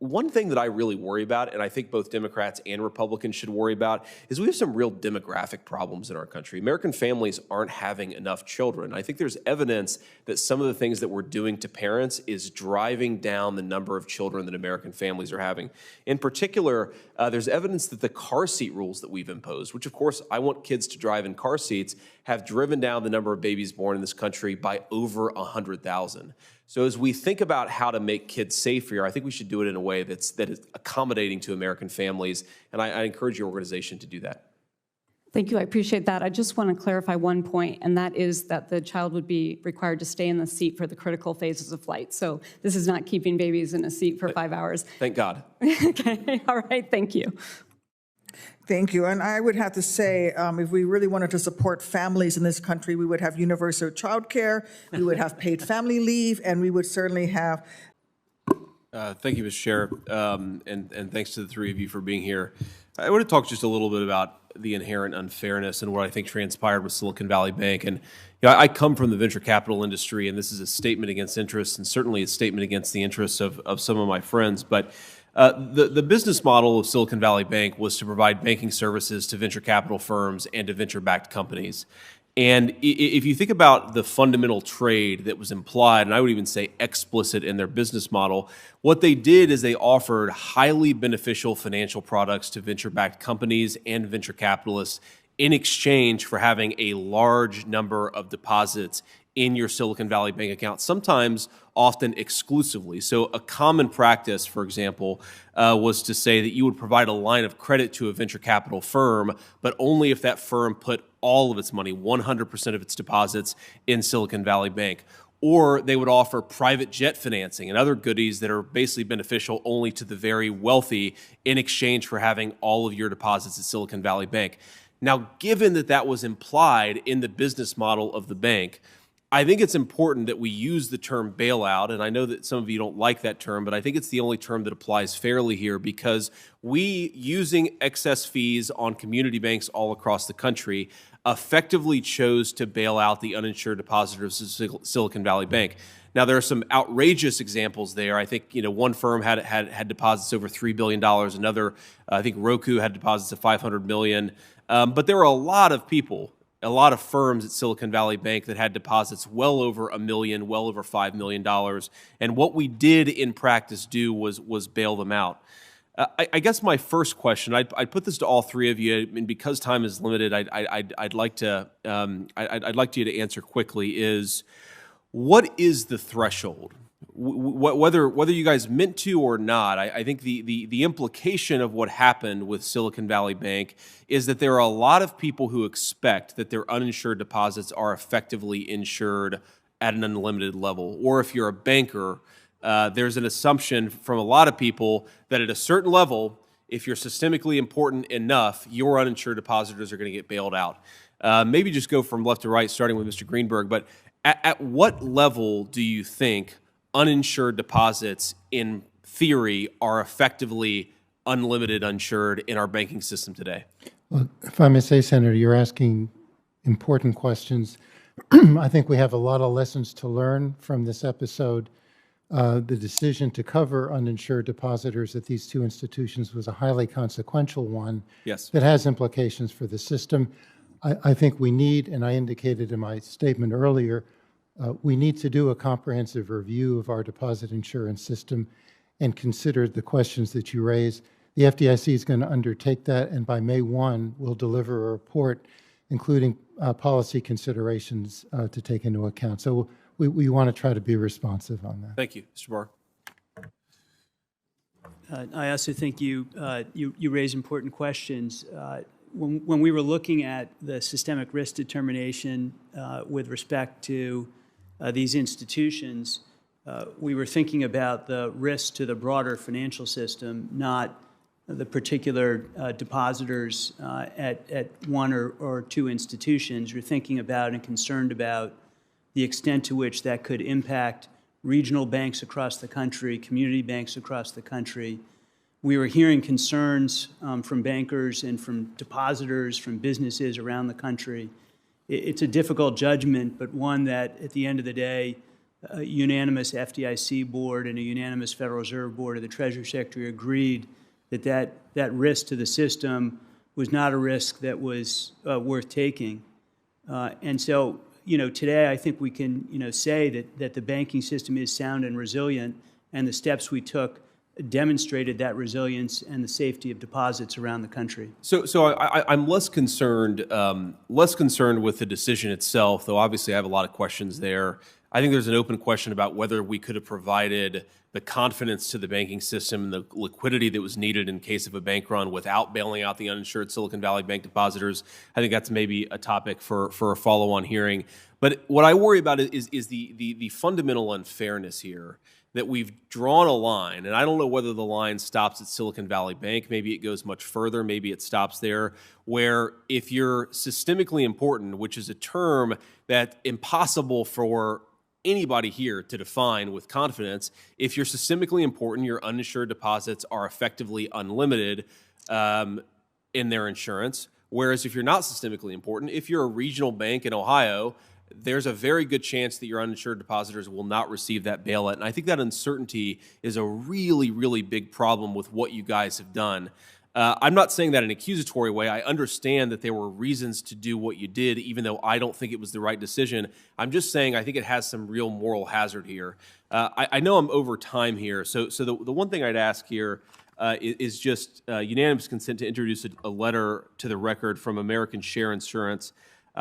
one thing that I really worry about, and I think both Democrats and Republicans should worry about, is we have some real demographic problems in our country. American families aren't having enough children. I think there's evidence that some of the things that we're doing to parents is driving down the number of children that American families are having. In particular, there's evidence that the car seat rules that we've imposed, which of course I want kids to drive in car seats, have driven down the number of babies born in this country by over 100,000. So as we think about how to make kids safer, I think we should do it in a way that is accommodating to American families, and I encourage your organization to do that. Thank you. I appreciate that. I just want to clarify one point, and that is that the child would be required to stay in the seat for the critical phases of flight. So this is not keeping babies in a seat for 5 hours. Thank God. Okay. All right. Thank you. Thank you. And I would have to say, if we really wanted to support families in this country, we would have universal child care, we would have paid family leave, and we would certainly have. Thank you, Mr. Chair, and thanks to the three of you for being here. I want to talk just a little bit about the inherent unfairness and what I think transpired with Silicon Valley Bank. And I come from the venture capital industry, and this is a statement against interests, and certainly a statement against the interests of some of my friends. But the business model of Silicon Valley Bank was to provide banking services to venture capital firms and to venture-backed companies. And if you think about the fundamental trade that was implied, and I would even say explicit in their business model, what they did is they offered highly beneficial financial products to venture-backed companies and venture capitalists in exchange for having a large number of deposits in your Silicon Valley Bank account, sometimes often exclusively. So a common practice, for example, was to say that you would provide a line of credit to a venture capital firm, but only if that firm put all of its money, 100% of its deposits, in Silicon Valley Bank. Or they would offer private jet financing and other goodies that are basically beneficial only to the very wealthy in exchange for having all of your deposits at Silicon Valley Bank. Now, given that that was implied in the business model of the bank, I think it's important that we use the term bailout, and I know that some of you don't like that term, but I think it's the only term that applies fairly here, because we, using excess fees on community banks all across the country, effectively chose to bail out the uninsured depositors of Silicon Valley Bank. Now, there are some outrageous examples there. I think one firm had deposits over $3 billion. Another, I think Roku had deposits of $500 million. But there were a lot of people, a lot of firms at Silicon Valley Bank that had deposits well over $1 million, well over $5 million. And what we did in practice do was bail them out. I guess my first question, I'd put this to all three of you, and because time is limited, I'd like you to answer quickly, is what is the threshold? Whether you guys meant to or not, I think the implication of what happened with Silicon Valley Bank is that there are a lot of people who expect that their uninsured deposits are effectively insured at an unlimited level. Or if you're a banker, there's an assumption from a lot of people that at a certain level, if you're systemically important enough, your uninsured depositors are going to get bailed out. Maybe just go from left to right, starting with Mr. Greenberg, but at what level do you think uninsured deposits, in theory, are effectively unlimited uninsured in our banking system today? Well, if I may say, Senator, you're asking important questions. I think we have a lot of lessons to learn from this episode. The decision to cover uninsured depositors at these two institutions was a highly consequential one. Yes. That has implications for the system. I think we need, and I indicated in my statement earlier, we need to do a comprehensive review of our deposit insurance system and consider the questions that you raise. The FDIC is going to undertake that, and by May 1, we'll deliver a report including policy considerations to take into account. So we want to try to be responsive on that. Thank you. Mr. Barr. I also think you raise important questions. When we were looking at the systemic risk determination with respect to these institutions, we were thinking about the risk to the broader financial system, not the particular depositors at one or two institutions. We're thinking about and concerned about the extent to which that could impact regional banks across the country, community banks across the country. We were hearing concerns from bankers and from depositors, from businesses around the country. It's a difficult judgment, but one that at the end of the day a unanimous FDIC board and a unanimous Federal Reserve board of the Treasury Secretary agreed that risk to the system was not a risk that was worth taking. And so, today I think we can, say that the banking system is sound and resilient, and the steps we took demonstrated that resilience and the safety of deposits around the country. So I'm less concerned with the decision itself, though obviously I have a lot of questions there. I think there's an open question about whether we could have provided the confidence to the banking system and the liquidity that was needed in case of a bank run without bailing out the uninsured Silicon Valley Bank depositors. I think that's maybe a topic for a follow-on hearing. But what I worry about is the fundamental unfairness here, that we've drawn a line, and I don't know whether the line stops at Silicon Valley Bank. Maybe it goes much further. Maybe it stops there, where if you're systemically important, which is a term that's impossible for anybody here to define with confidence, if you're systemically important, your uninsured deposits are effectively unlimited in their insurance. Whereas if you're not systemically important, if you're a regional bank in Ohio, there's a very good chance that your uninsured depositors will not receive that bailout. And I think that uncertainty is a really, really big problem with what you guys have done. I'm not saying that in an accusatory way. I understand that there were reasons to do what you did, even though I don't think it was the right decision. I'm just saying I think it has some real moral hazard here. I know I'm over time here, so the one thing I'd ask here is just unanimous consent to introduce a letter to the record from American Share Insurance.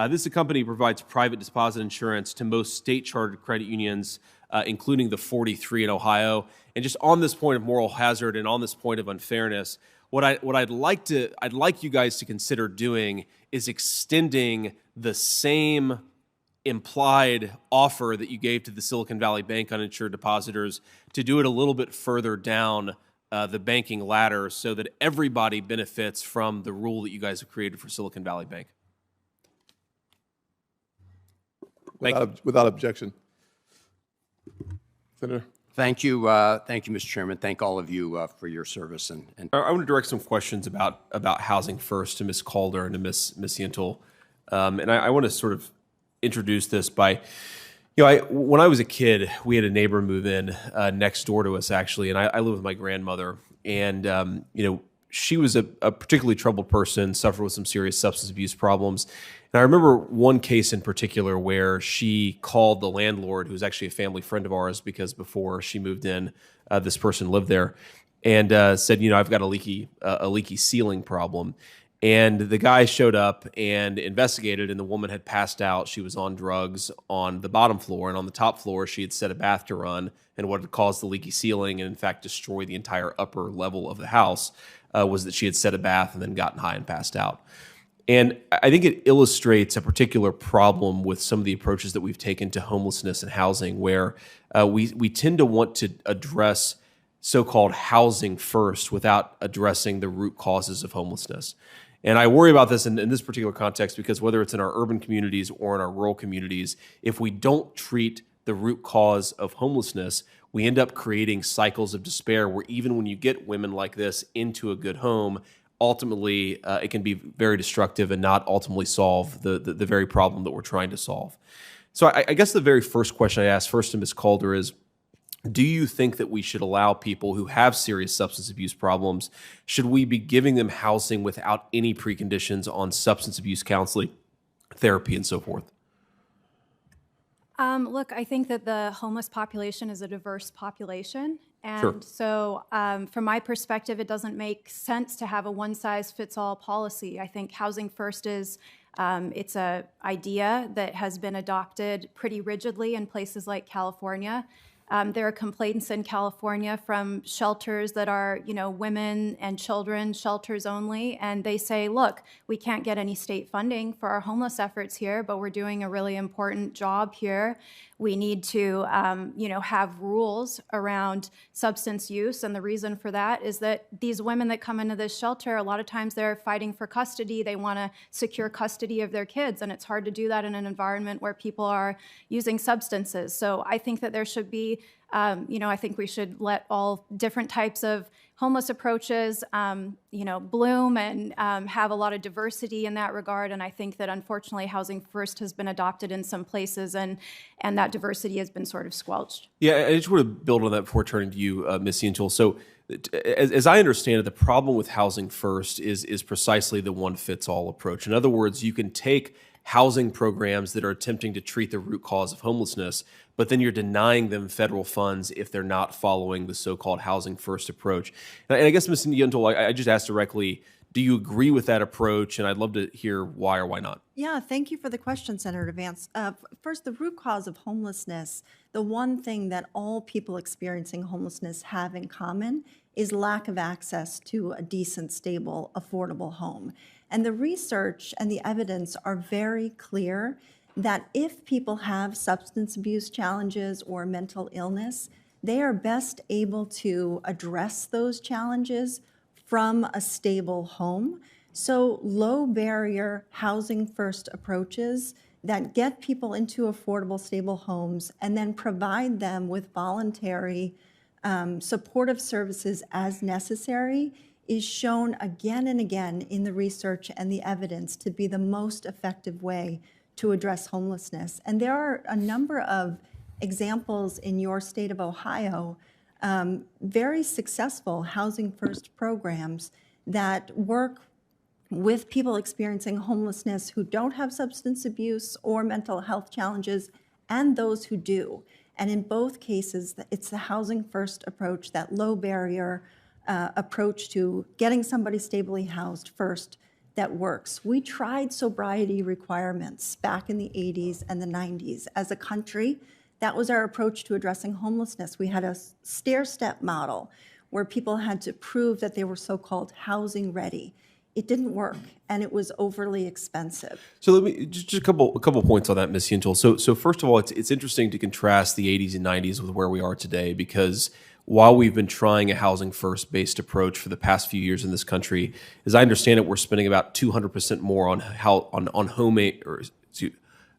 This company provides private deposit insurance to most state-chartered credit unions, including the 43 in Ohio. And just on this point of moral hazard and on this point of unfairness, what I'd like you guys to consider doing is extending the same implied offer that you gave to the Silicon Valley Bank uninsured depositors, to do it a little bit further down the banking ladder, so that everybody benefits from the rule that you guys have created for Silicon Valley Bank. Without objection. Senator. Thank you, Mr. Chairman. Thank all of you for your service. And I want to direct some questions about housing first to Ms. Calder and to Ms. Yentl. And I want to sort of introduce this by, when I was a kid, we had a neighbor move in next door to us, actually, and I live with my grandmother. And, she was a particularly troubled person, suffered with some serious substance abuse problems. And I remember one case in particular where she called the landlord, who was actually a family friend of ours, because before she moved in, this person lived there, and said, I've got a leaky ceiling problem. And the guy showed up and investigated, and the woman had passed out. She was on drugs on the bottom floor, and on the top floor, she had set a bath to run. And what had caused the leaky ceiling and, in fact, destroy the entire upper level of the house was that she had set a bath and then gotten high and passed out. And I think it illustrates a particular problem with some of the approaches that we've taken to homelessness and housing, where we tend to want to address so-called housing first without addressing the root causes of homelessness. And I worry about this in this particular context because whether it's in our urban communities or in our rural communities, if we don't treat the root cause of homelessness, we end up creating cycles of despair where even when you get women like this into a good home, ultimately it can be very destructive and not ultimately solve the very problem that we're trying to solve. So I guess the very first question I ask first to Ms. Calder is, do you think that we should allow people who have serious substance abuse problems, should we be giving them housing without any preconditions on substance abuse counseling, therapy, and so forth? Look, I think that the homeless population is a diverse population. And Sure. so from my perspective, it doesn't make sense to have a one-size-fits-all policy. I think housing first is, it's an idea that has been adopted pretty rigidly in places like California. There are complaints in California from shelters that are, women and children shelters only, and they say, look, we can't get any state funding for our homeless efforts here, but we're doing a really important job here. We need to, have rules around substance use, and the reason for that is that these women that come into this shelter, a lot of times they're fighting for custody. They want to secure custody of their kids, and it's hard to do that in an environment where people are using substances. So I think that there should be ruthlessly. I think we should let all different types of homeless approaches, bloom and have a lot of diversity in that regard. And I think that unfortunately Housing First has been adopted in some places and that diversity has been sort of squelched. Yeah, I just want to build on that before turning to you, Ms. Cientul. So as I understand it, the problem with Housing First is precisely the one-fits-all approach. In other words, you can take housing programs that are attempting to treat the root cause of homelessness, but then you're denying them federal funds if they're not following the so-called Housing First approach. And I guess, Ms. Cientul, I just asked directly, do you agree with that approach? And I'd love to hear why or why not. Yeah, thank you for the question, Senator Vance. First, the root cause of homelessness, the one thing that all people experiencing homelessness have in common is lack of access to a decent, stable, affordable home. And the research and the evidence are very clear that if people have substance abuse challenges or mental illness, they are best able to address those challenges from a stable home. So low barrier Housing First approaches that get people into affordable, stable homes and then provide them with voluntary supportive services as necessary is shown again and again in the research and the evidence to be the most effective way to address homelessness. And there are a number of examples in your state of Ohio, very successful Housing First programs that work with people experiencing homelessness who don't have substance abuse or mental health challenges and those who do. And in both cases, it's the Housing First approach, that low barrier approach to getting somebody stably housed first that works. We tried sobriety requirements back in the 80s and the 90s. As a country, that was our approach to addressing homelessness. We had a stair-step model where people had to prove that they were so-called housing ready. It didn't work, and it was overly expensive. So let me just a couple points on that, Ms. Cientul. So first of all, it's interesting to contrast the 80s and 90s with where we are today, because while we've been trying a Housing First based approach for the past few years in this country, as I understand it, we're spending about 200% more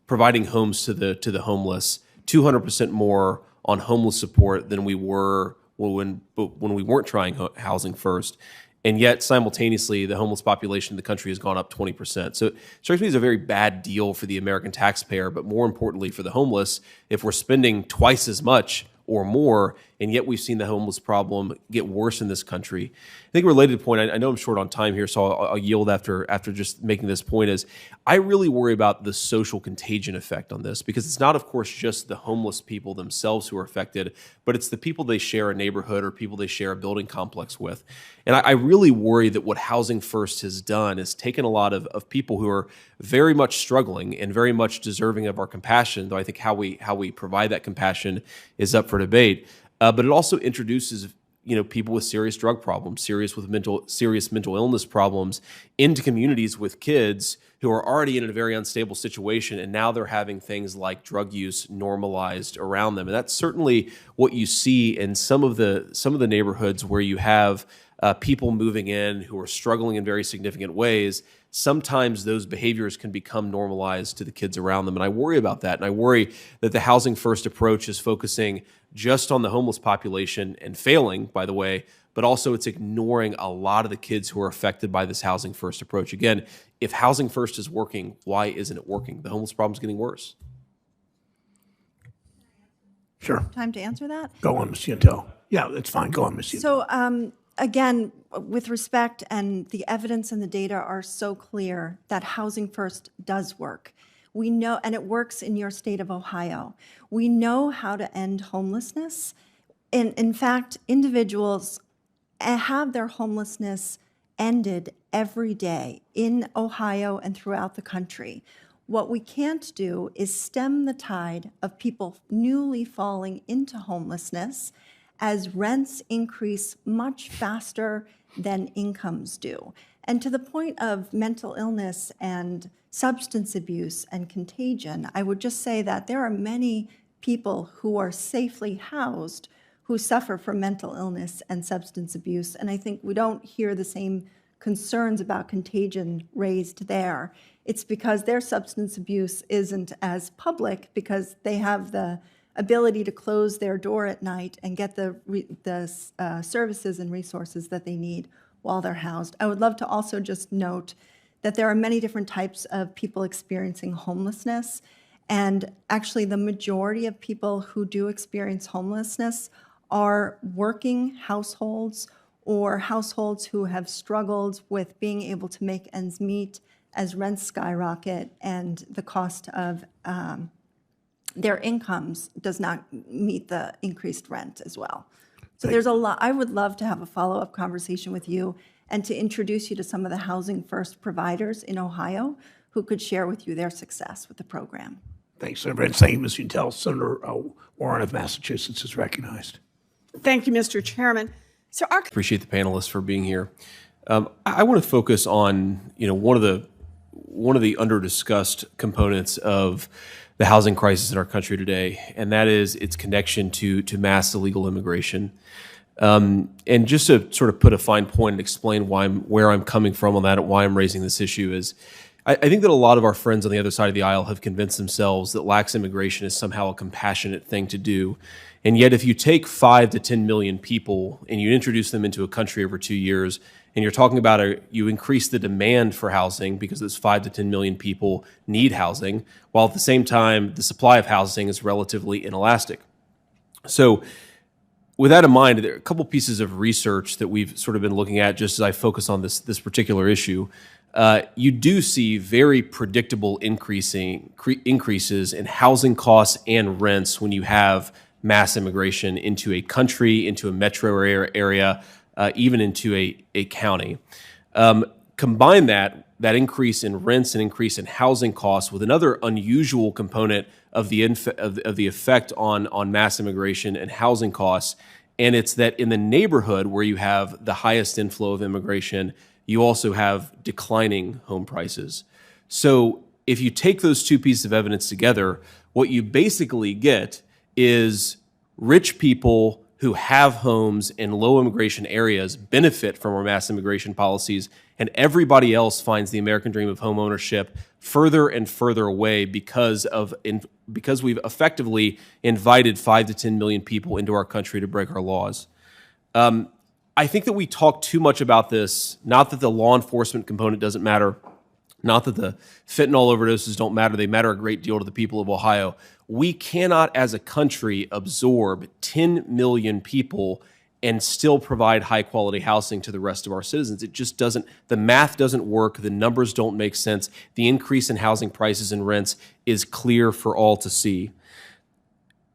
providing homes to the homeless, 200% more on homeless support than we were when we weren't trying Housing First. And yet, simultaneously, the homeless population in the country has gone up 20%. So it strikes me as a very bad deal for the American taxpayer, but more importantly for the homeless, if we're spending twice as much or more, and yet we've seen the homeless problem get worse in this country. I think a related point, I know I'm short on time here, so I'll yield after just making this point, is I really worry about the social contagion effect on this, because it's not, of course, just the homeless people themselves who are affected, but it's the people they share a neighborhood or people they share a building complex with. And I really worry that what Housing First has done is taken a lot of people who are very much struggling and very much deserving of our compassion, though I think how we provide that compassion is up for debate. But it also introduces people with serious drug problems, serious mental illness problems into communities with kids who are already in a very unstable situation, and now they're having things like drug use normalized around them. And that's certainly what you see in some of the neighborhoods where you have people moving in who are struggling in very significant ways. Sometimes those behaviors can become normalized to the kids around them. And I worry about that. And I worry that the Housing First approach is focusing just on the homeless population and failing, by the way, but also it's ignoring a lot of the kids who are affected by this Housing First approach. Again, if Housing First is working, why isn't it working? The homeless problem is getting worse. Sure. Time to answer that? Go on, Ms. Cientul. Yeah, that's fine. Go on, Ms. Cientul. So again, with respect, and the evidence and the data are so clear that Housing First does work. We know, and it works in your state of Ohio. We know how to end homelessness. In fact, individuals have their homelessness ended every day in Ohio and throughout the country. What we can't do is stem the tide of people newly falling into homelessness as rents increase much faster than incomes do. And to the point of mental illness and substance abuse and contagion, I would just say that there are many people who are safely housed who suffer from mental illness and substance abuse. And I think we don't hear the same concerns about contagion raised there. It's because their substance abuse isn't as public because they have the ability to close their door at night and get the services and resources that they need while they're housed. I would love to also just note that there are many different types of people experiencing homelessness, and actually the majority of people who do experience homelessness are working households or households who have struggled with being able to make ends meet as rents skyrocket and the cost of their incomes does not meet the increased rent as well. So there's a lot. I would love to have a follow-up conversation with you and to introduce you to some of the Housing First providers in Ohio who could share with you their success with the program. Thanks, Senator Vance. Thank you, Ms. Utel. Senator Warren of Massachusetts is recognized. Thank you, Mr. Chairman. So our Appreciate the panelists for being here. I want to focus on one of the under-discussed components of the housing crisis in our country today, and that is its connection to mass illegal immigration. And just to sort of put a fine point and explain where I'm coming from on that and why I'm raising this issue is, I think that a lot of our friends on the other side of the aisle have convinced themselves that lax immigration is somehow a compassionate thing to do. And yet if you take 5 to 10 million people and you introduce them into a country over 2 years, and you're talking about you increase the demand for housing because those 5 to 10 million people need housing, while at the same time the supply of housing is relatively inelastic. So with that in mind, there are a couple pieces of research that we've sort of been looking at just as I focus on this particular issue. You do see very predictable increases in housing costs and rents when you have mass immigration into a country, into a metro area, even into a county. Combine that increase in rents and increase in housing costs with another unusual component of the effect on mass immigration and housing costs, and it's that in the neighborhood where you have the highest inflow of immigration, you also have declining home prices. So if you take those two pieces of evidence together, what you basically get is rich people who have homes in low immigration areas benefit from our mass immigration policies, and everybody else finds the American dream of home ownership further and further away because we've effectively invited 5 to 10 million people into our country to break our laws. I think that we talk too much about this, not that the law enforcement component doesn't matter, not that the fentanyl overdoses don't matter, they matter a great deal to the people of Ohio. We cannot, as a country, absorb 10 million people and still provide high-quality housing to the rest of our citizens. It just doesn't, the math doesn't work, the numbers don't make sense, the increase in housing prices and rents is clear for all to see.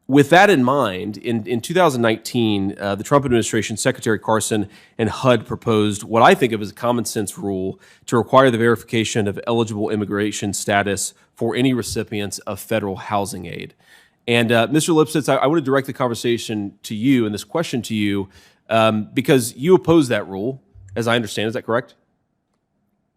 With that in mind, in 2019, the Trump administration, Secretary Carson and HUD proposed what I think of as a common sense rule to require the verification of eligible immigration status for any recipients of federal housing aid. And Mr. Lipsitz, I want to direct the conversation to you and this question to you because you oppose that rule, as I understand. Is that correct?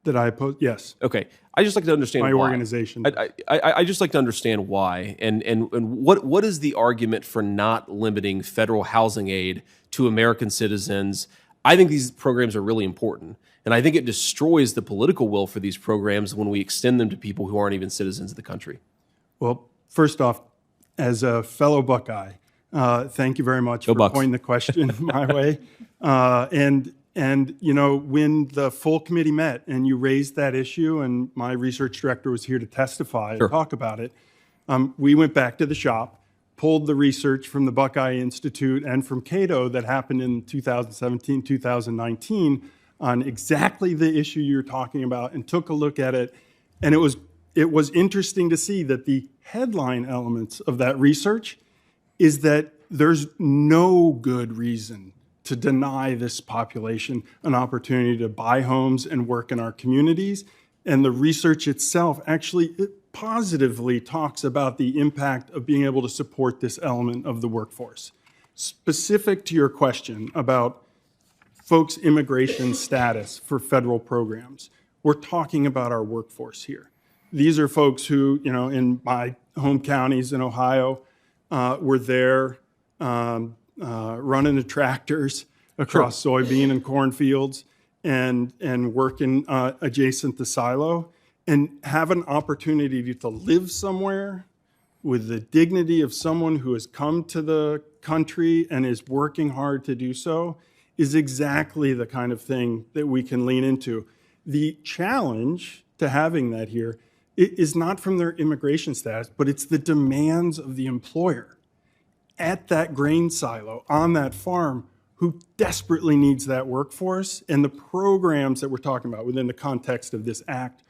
Did I oppose? Yes. Okay. I just like to understand my why. Organization. I just like to understand why and what is the argument for not limiting federal housing aid to American citizens? I think these programs are really important, and I think it destroys the political will for these programs when we extend them to people who aren't even citizens of the country. Well, first off, as a fellow Buckeye, thank you very much for pointing the question my way. And you know, when the full committee met and you raised that issue and my research director was here to testify and talk about it, we went back to the shop, pulled the research from the Buckeye Institute and from Cato that happened in 2017, 2019 on exactly the issue you're talking about and took a look at it. And it was interesting to see that the headline elements of that research is that there's no good reason to deny this population an opportunity to buy homes and work in our communities. And the research itself actually positively talks about the impact of being able to support this element of the workforce. Specific to your question about folks' immigration status for federal programs, we're talking about our workforce here. These are folks who, you know, in my home counties in Ohio, were there running the tractors across soybean and cornfields and working adjacent to silo and have an opportunity to live somewhere with the dignity of someone who has come to the country and is working hard to do so is exactly the kind of thing that we can lean into. The challenge to having that here is not from their immigration status, but it's the demands of the employer at that grain silo on that farm who desperately needs that workforce. And the programs that we're talking about within the context of this act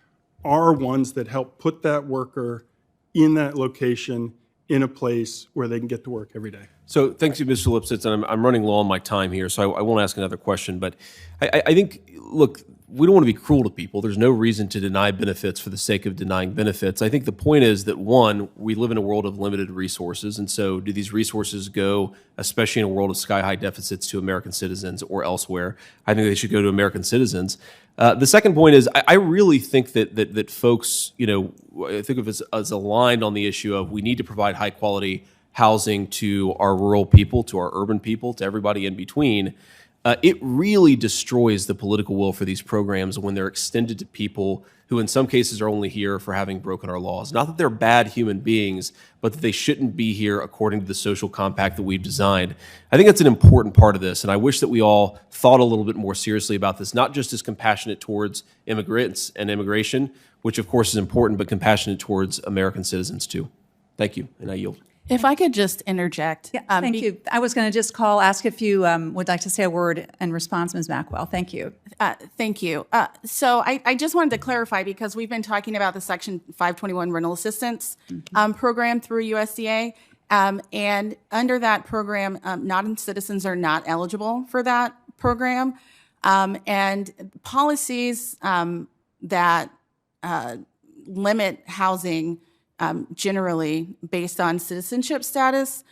are ones that help put that worker in that location in a place where they can get to work every day. So thanks to Mr. Lipsitz, and I'm running low on my time here, so I won't ask another question. But I think, look, we don't want to be cruel to people. There's no reason to deny benefits for the sake of denying benefits. I think the point is that, one, we live in a world of limited resources, and so do these resources go, especially in a world of sky-high deficits, to American citizens or elsewhere? I think they should go to American citizens. The second point is I really think that folks, I think of as aligned on the issue of we need to provide high-quality housing to our rural people, to our urban people, to everybody in between. It really destroys the political will for these programs when they're extended to people who in some cases are only here for having broken our laws. Not that they're bad human beings, but that they shouldn't be here according to the social compact that we've designed. I think that's an important part of this, and I wish that we all thought a little bit more seriously about this, not just as compassionate towards immigrants and immigration, which of course is important, but compassionate towards American citizens too. Thank you, and I yield. If I could just interject. Thank you. I was going to just ask if you would like to say a word in response, Ms. Mackwell. Thank you. Thank you. So I just wanted to clarify, because we've been talking about the Section 521 rental assistance program through USDA. And under that program, non-citizens are not eligible for that program. And policies that limit housing generally based on citizenship status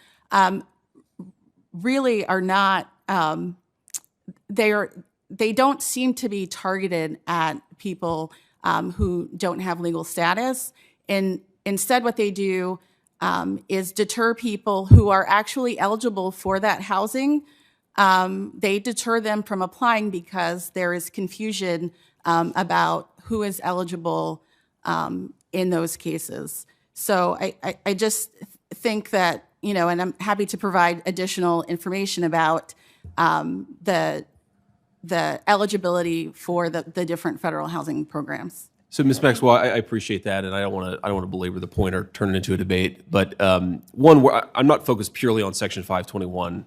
really are not, they don't seem to be targeted at people who don't have legal status. And instead what they do is deter people who are actually eligible for that housing. They deter them from applying because there is confusion about who is eligible in those cases. So I just think that, and I'm happy to provide additional information about the eligibility for the different federal housing programs. So, Ms. Maxwell, I appreciate that, and I don't want to belabor the point or turn it into a debate. But one, I'm not focused purely on Section 521.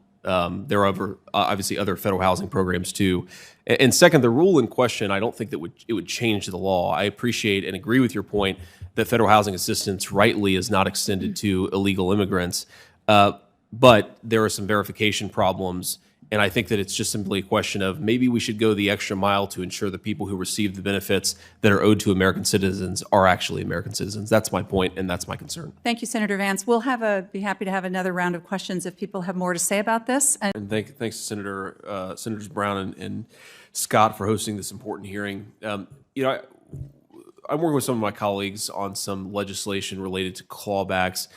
There are obviously other federal housing programs too. And second, the rule in question, I don't think that it would change the law. I appreciate and agree with your point that federal housing assistance rightly is not extended to illegal immigrants. But there are some verification problems. And I think that it's just simply a question of maybe we should go the extra mile to ensure the people who receive the benefits that are owed to American citizens are actually American citizens. That's my point, and that's my concern. Thank you, Senator Vance. We'll be happy to have another round of questions if people have more to say about this. And thanks to Senators Brown and Scott for hosting this important hearing. I'm working with some of my colleagues on some legislation related to clawbacks.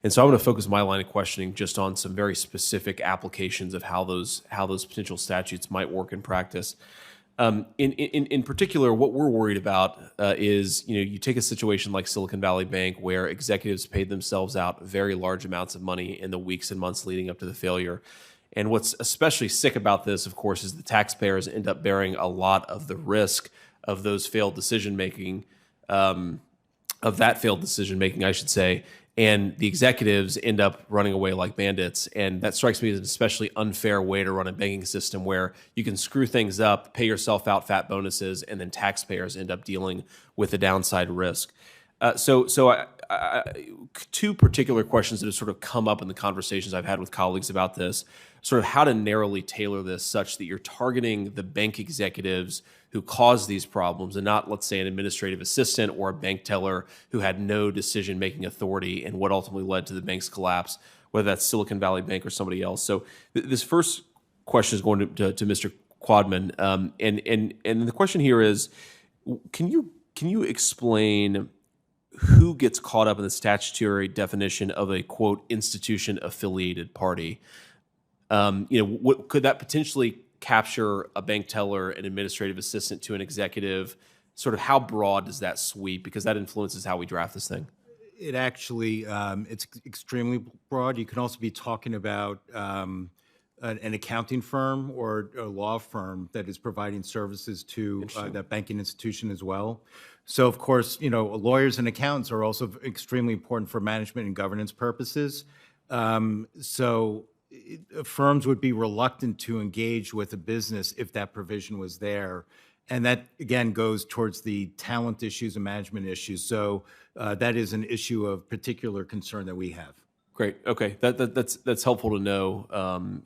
And so I'm going to focus my line of questioning just on some very specific applications of how those potential statutes might work in practice. In particular, what we're worried about is, you take a situation like Silicon Valley Bank where executives paid themselves out very large amounts of money in the weeks and months leading up to the failure. And what's especially sick about this, of course, is the taxpayers end up bearing a lot of the risk of those failed decision-making, of that failed decision-making, I should say. And the executives end up running away like bandits. And that strikes me as an especially unfair way to run a banking system where you can screw things up, pay yourself out fat bonuses, and then taxpayers end up dealing with the downside risk. So two particular questions that have sort of come up in the conversations I've had with colleagues about this, sort of how to narrowly tailor this such that you're targeting the bank executives who caused these problems and not, let's say, an administrative assistant or a bank teller who had no decision-making authority and what ultimately led to the bank's collapse, whether that's Silicon Valley Bank or somebody else. So this first question is going to Mr. Quadman. And the question here is, can you explain who gets caught up in the statutory definition of a, quote, institution-affiliated party? Could that potentially capture a bank teller, an administrative assistant to an executive? Sort of how broad does that sweep? Because that influences how we draft this thing. it actually, it's extremely broad. You can also be talking about an accounting firm or a law firm that is providing services to that banking institution as well. So, of course, lawyers and accountants are also extremely important for management and governance purposes. Firms would be reluctant to engage with a business if that provision was there. And that, again, goes towards the talent issues and management issues. So that is an issue of particular concern that we have. Great. Okay, that's helpful to know,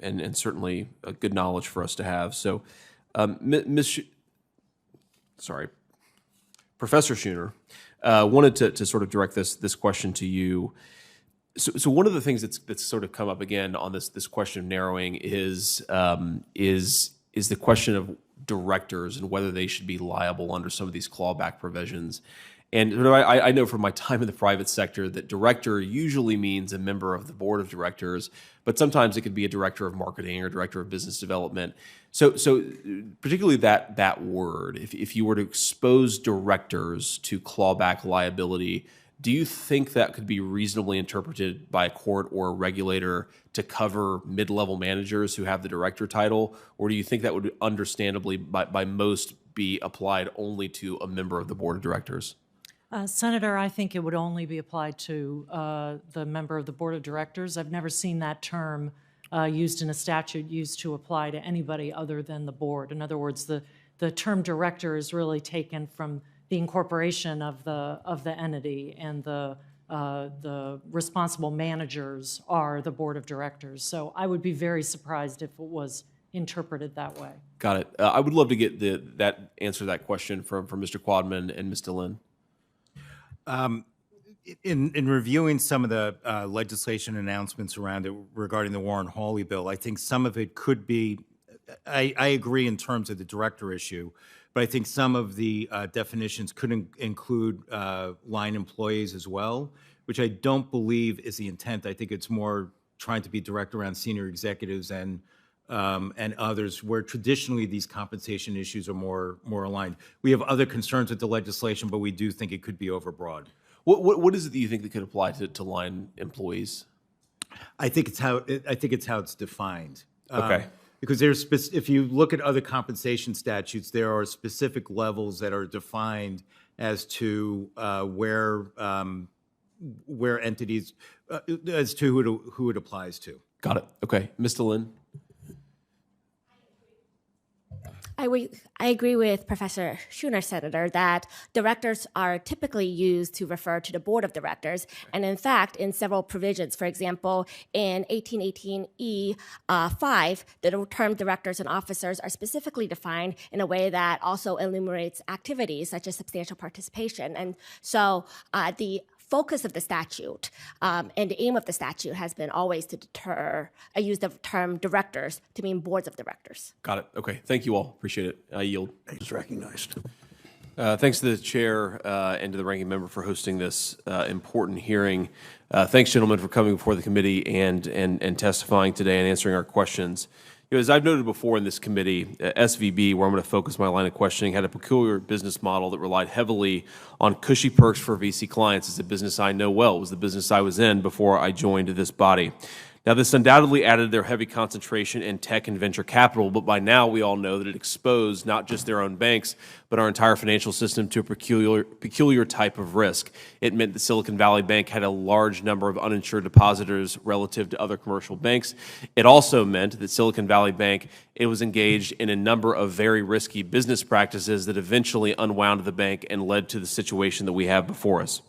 and certainly a good knowledge for us to have. So, Professor Schooner, wanted to sort of direct this question to you. So one of the things that's sort of come up again on this question of narrowing is the question of directors and whether they should be liable under some of these clawback provisions. And I know from my time in the private sector that director usually means a member of the board of directors, but sometimes it could be a director of marketing or director of business development. So particularly that word, if you were to expose directors to clawback liability, do you think that could be reasonably interpreted by a court or a regulator to cover mid-level managers who have the director title? Or do you think that would understandably by most be applied only to a member of the board of directors? Senator, I think it would only be applied to the member of the board of directors. I've never seen that term used in a statute used to apply to anybody other than the board. In other words, the term director is really taken from the incorporation of the entity, and the responsible managers are the board of directors. So I would be very surprised if it was interpreted that way. Got it. I would love to get that answer to that question from Mr. Quadman and Ms. DeLynn. In reviewing some of the legislation announcements around it regarding the Warren-Hawley bill, I think some of it could be, I agree in terms of the director issue, but I think some of the definitions could include line employees as well, which I don't believe is the intent. I think it's more trying to be direct around senior executives and others, where traditionally these compensation issues are more aligned. We have other concerns with the legislation, but we do think it could be overbroad. What is it that you think that could apply to line employees? I think it's how it's defined. Okay. Because if you look at other compensation statutes, there are specific levels that are defined as to where entities, as to who it applies to. Got it. Okay, Ms. DeLynn. I agree with Professor Schooner, Senator, that directors are typically used to refer to the board of directors. And in fact, in several provisions, for example, in 1818E5, the term directors and officers are specifically defined in a way that also enumerates activities such as substantial participation. And so the focus of the statute and the aim of the statute has been always to use the term directors to mean boards of directors. Got it. Okay. Thank you all. Appreciate it. I yield. It's recognized. Thanks to the chair and to the ranking member for hosting this important hearing. Thanks, gentlemen, for coming before the committee and testifying today and answering our questions. As I've noted before in this committee, SVB, where I'm going to focus my line of questioning, had a peculiar business model that relied heavily on cushy perks for VC clients. It's a business I know well. It was the business I was in before I joined this body. Now, this undoubtedly added their heavy concentration in tech and venture capital, but by now we all know that it exposed not just their own banks, but our entire financial system to a peculiar type of risk. It meant that Silicon Valley Bank had a large number of uninsured depositors relative to other commercial banks. It also meant that Silicon Valley Bank, it was engaged in a number of very risky business practices that eventually unwound the bank and led to the situation that we have before us.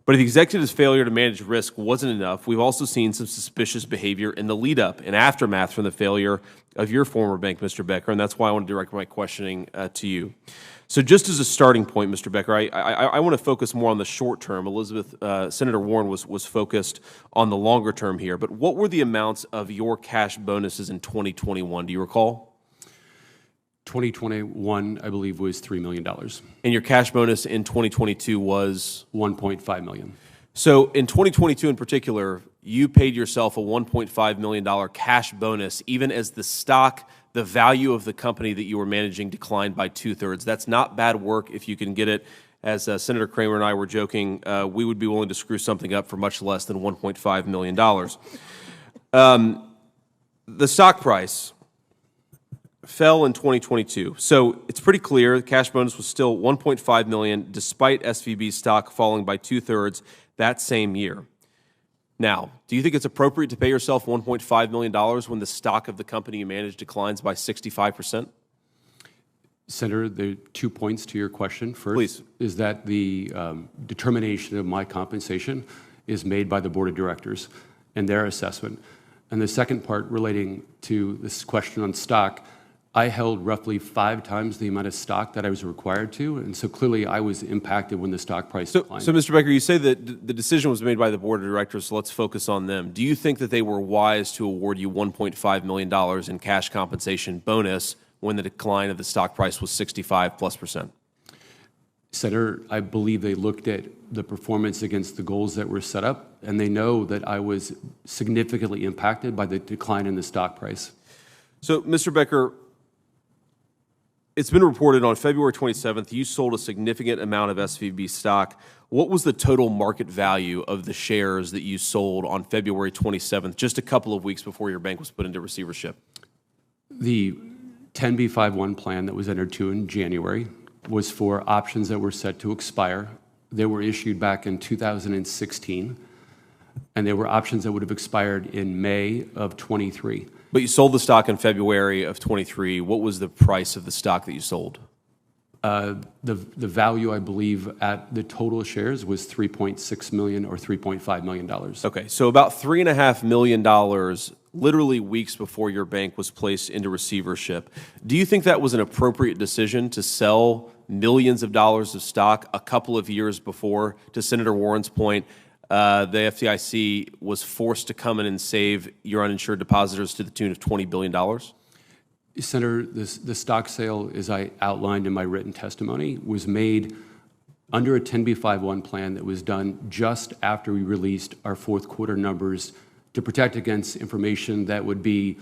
But if the executive's failure to manage risk wasn't enough, we've also seen some suspicious behavior in the lead-up and aftermath from the failure of your former bank, Mr. Becker, and that's why I want to direct my questioning to you. So just as a starting point, Mr. Becker, I want to focus more on the short term. Senator Warren was focused on the longer term here, but what were the amounts of your cash bonuses in 2021? Do you recall? 2021, I believe, was $3 million. And your cash bonus in 2022 was? $1.5 million. So in 2022 in particular, you paid yourself a $1.5 million cash bonus, even as the value of the company that you were managing declined by 2/3. That's not bad work if you can get it. as Senator Kramer and I were joking, we would be willing to screw something up for much less than $1.5 million. The stock price fell in 2022. So it's pretty clear the cash bonus was still $1.5 million, despite SVB stock falling by 2/3 that same year. Now, do you think it's appropriate to pay yourself $1.5 million when the stock of the company you manage declines by 65%? Senator, there are 2 points to your question. First, Please. is that the determination of my compensation is made by the board of directors and their assessment. And the second part relating to this question on stock, I held roughly 5 times the amount of stock that I was required to, and so clearly I was impacted when the stock price declined. So, Mr. Becker, you say that the decision was made by the board of directors, so let's focus on them. Do you think that they were wise to award you $1.5 million in cash compensation bonus when the decline of the stock price was 65+%? Senator, I believe they looked at the performance against the goals that were set up, and they know that I was significantly impacted by the decline in the stock price. So, Mr. Becker, it's been reported on February 27th, you sold a significant amount of SVB stock. What was the total market value of the shares that you sold on February 27th, just a couple of weeks before your bank was put into receivership? The 10b5-1 plan that was entered into in January was for options that were set to expire. They were issued back in 2016, and they were options that would have expired in May of 23. But you sold the stock in February of 23. What was the price of the stock that you sold? The value, I believe, at the total shares was $3.6 million or $3.5 million. Okay, so about $3.5 million, literally weeks before your bank was placed into receivership. Do you think that was an appropriate decision to sell millions of dollars of stock a couple of years before? To Senator Warren's point, the FDIC was forced to come in and save your uninsured depositors to the tune of $20 billion? Senator, the stock sale, as I outlined in my written testimony, was made under a 10b5-1 plan that was done just after we released our fourth quarter numbers to protect against information that would be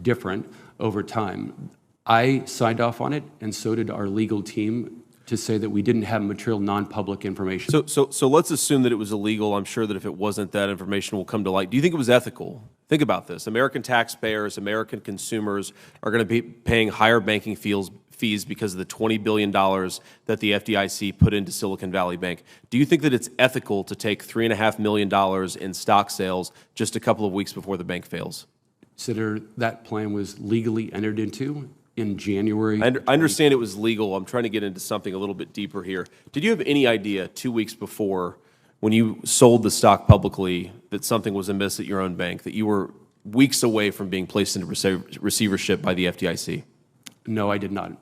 different over time. I signed off on it, and so did our legal team, to say that we didn't have material non-public information. So let's assume that it was illegal. I'm sure that if it wasn't, that information will come to light. Do you think it was ethical? Think about this. American taxpayers, American consumers are going to be paying higher banking fees because of the $20 billion that the FDIC put into Silicon Valley Bank. Do you think that it's ethical to take $3.5 million in stock sales just a couple of weeks before the bank fails? Senator, that plan was legally entered into in January. I understand it was legal. I'm trying to get into something a little bit deeper here. Did you have any idea 2 weeks before, when you sold the stock publicly, that something was amiss at your own bank, that you were weeks away from being placed into receivership by the FDIC? No, I did not.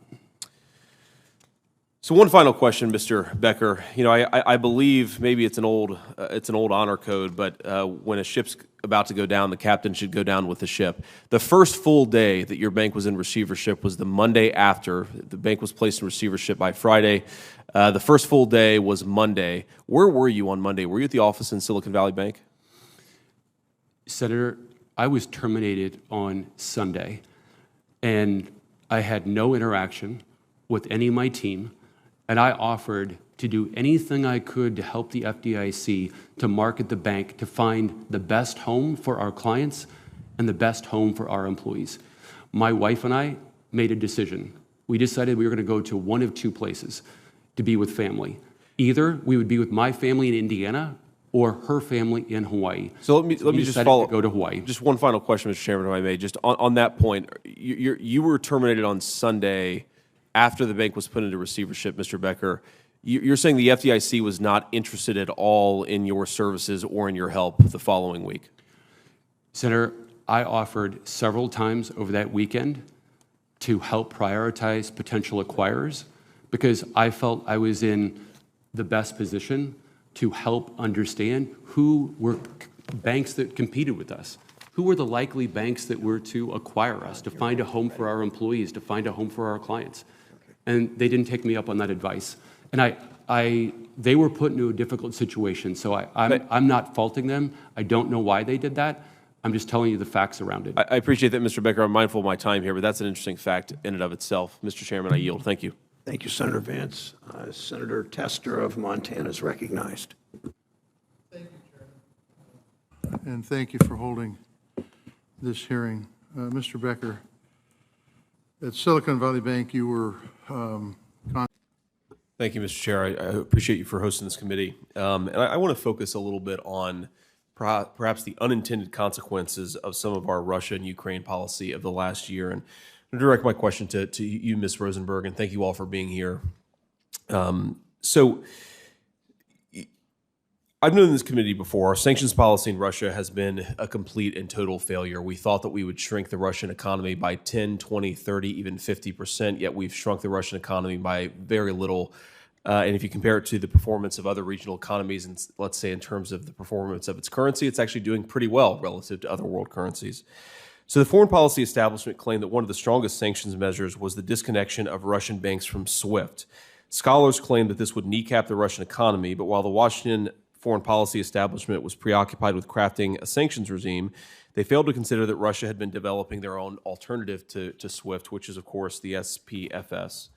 So one final question, Mr. Becker. You know, I believe maybe it's an old honor code, but when a ship's about to go down, the captain should go down with the ship. The first full day that your bank was in receivership was the Monday after. The bank was placed in receivership by Friday. The first full day was Monday. Where were you on Monday? Were you at the office in Silicon Valley Bank? Senator, I was terminated on Sunday, and I had no interaction with any of my team, and I offered to do anything I could to help the FDIC to market the bank to find the best home for our clients and the best home for our employees. My wife and I made a decision. We decided we were going to go to one of two places to be with family. Either we would be with my family in Indiana or her family in Hawaii. So let me just follow. Go to Hawaii. Just one final question, Mr. Chairman, if I may. Just on that point, you were terminated on Sunday after the bank was put into receivership, Mr. Becker. You're saying the FDIC was not interested at all in your services or in your help the following week? Senator, I offered several times over that weekend to help prioritize potential acquirers because I felt I was in the best position to help understand who were banks that competed with us. Who were the likely banks that were to acquire us, to find a home for our employees, to find a home for our clients? And they didn't take me up on that advice. And they were put into a difficult situation, so I'm not faulting them. I don't know why they did that. I'm just telling you the facts around it. I appreciate that, Mr. Becker. I'm mindful of my time here, but that's an interesting fact in and of itself. Mr. Chairman, I yield. Thank you. Thank you, Senator Vance. Senator Tester of Montana is recognized. And thank you for holding this hearing. Mr. Becker, at Silicon Valley Bank, you were Thank you, Mr. Chair. I appreciate you for hosting this committee. And I want to focus a little bit on perhaps the unintended consequences of some of our Russia and Ukraine policy of the last year. And I'm going to direct my question to you, Ms. Rosenberg, and thank you all for being here. So I've known this committee before. Our sanctions policy in Russia has been a complete and total failure. We thought that we would shrink the Russian economy by 10, 20, 30, even 50%, yet we've shrunk the Russian economy by very little. And if you compare it to the performance of other regional economies, and let's say in terms of the performance of its currency, it's actually doing pretty well relative to other world currencies. So the foreign policy establishment claimed that one of the strongest sanctions measures was the disconnection of Russian banks from SWIFT. Scholars claim that this would kneecap the Russian economy, but while the Washington foreign policy establishment was preoccupied with crafting a sanctions regime, they failed to consider that Russia had been developing their own alternative to SWIFT, which is, of course, the SPFS.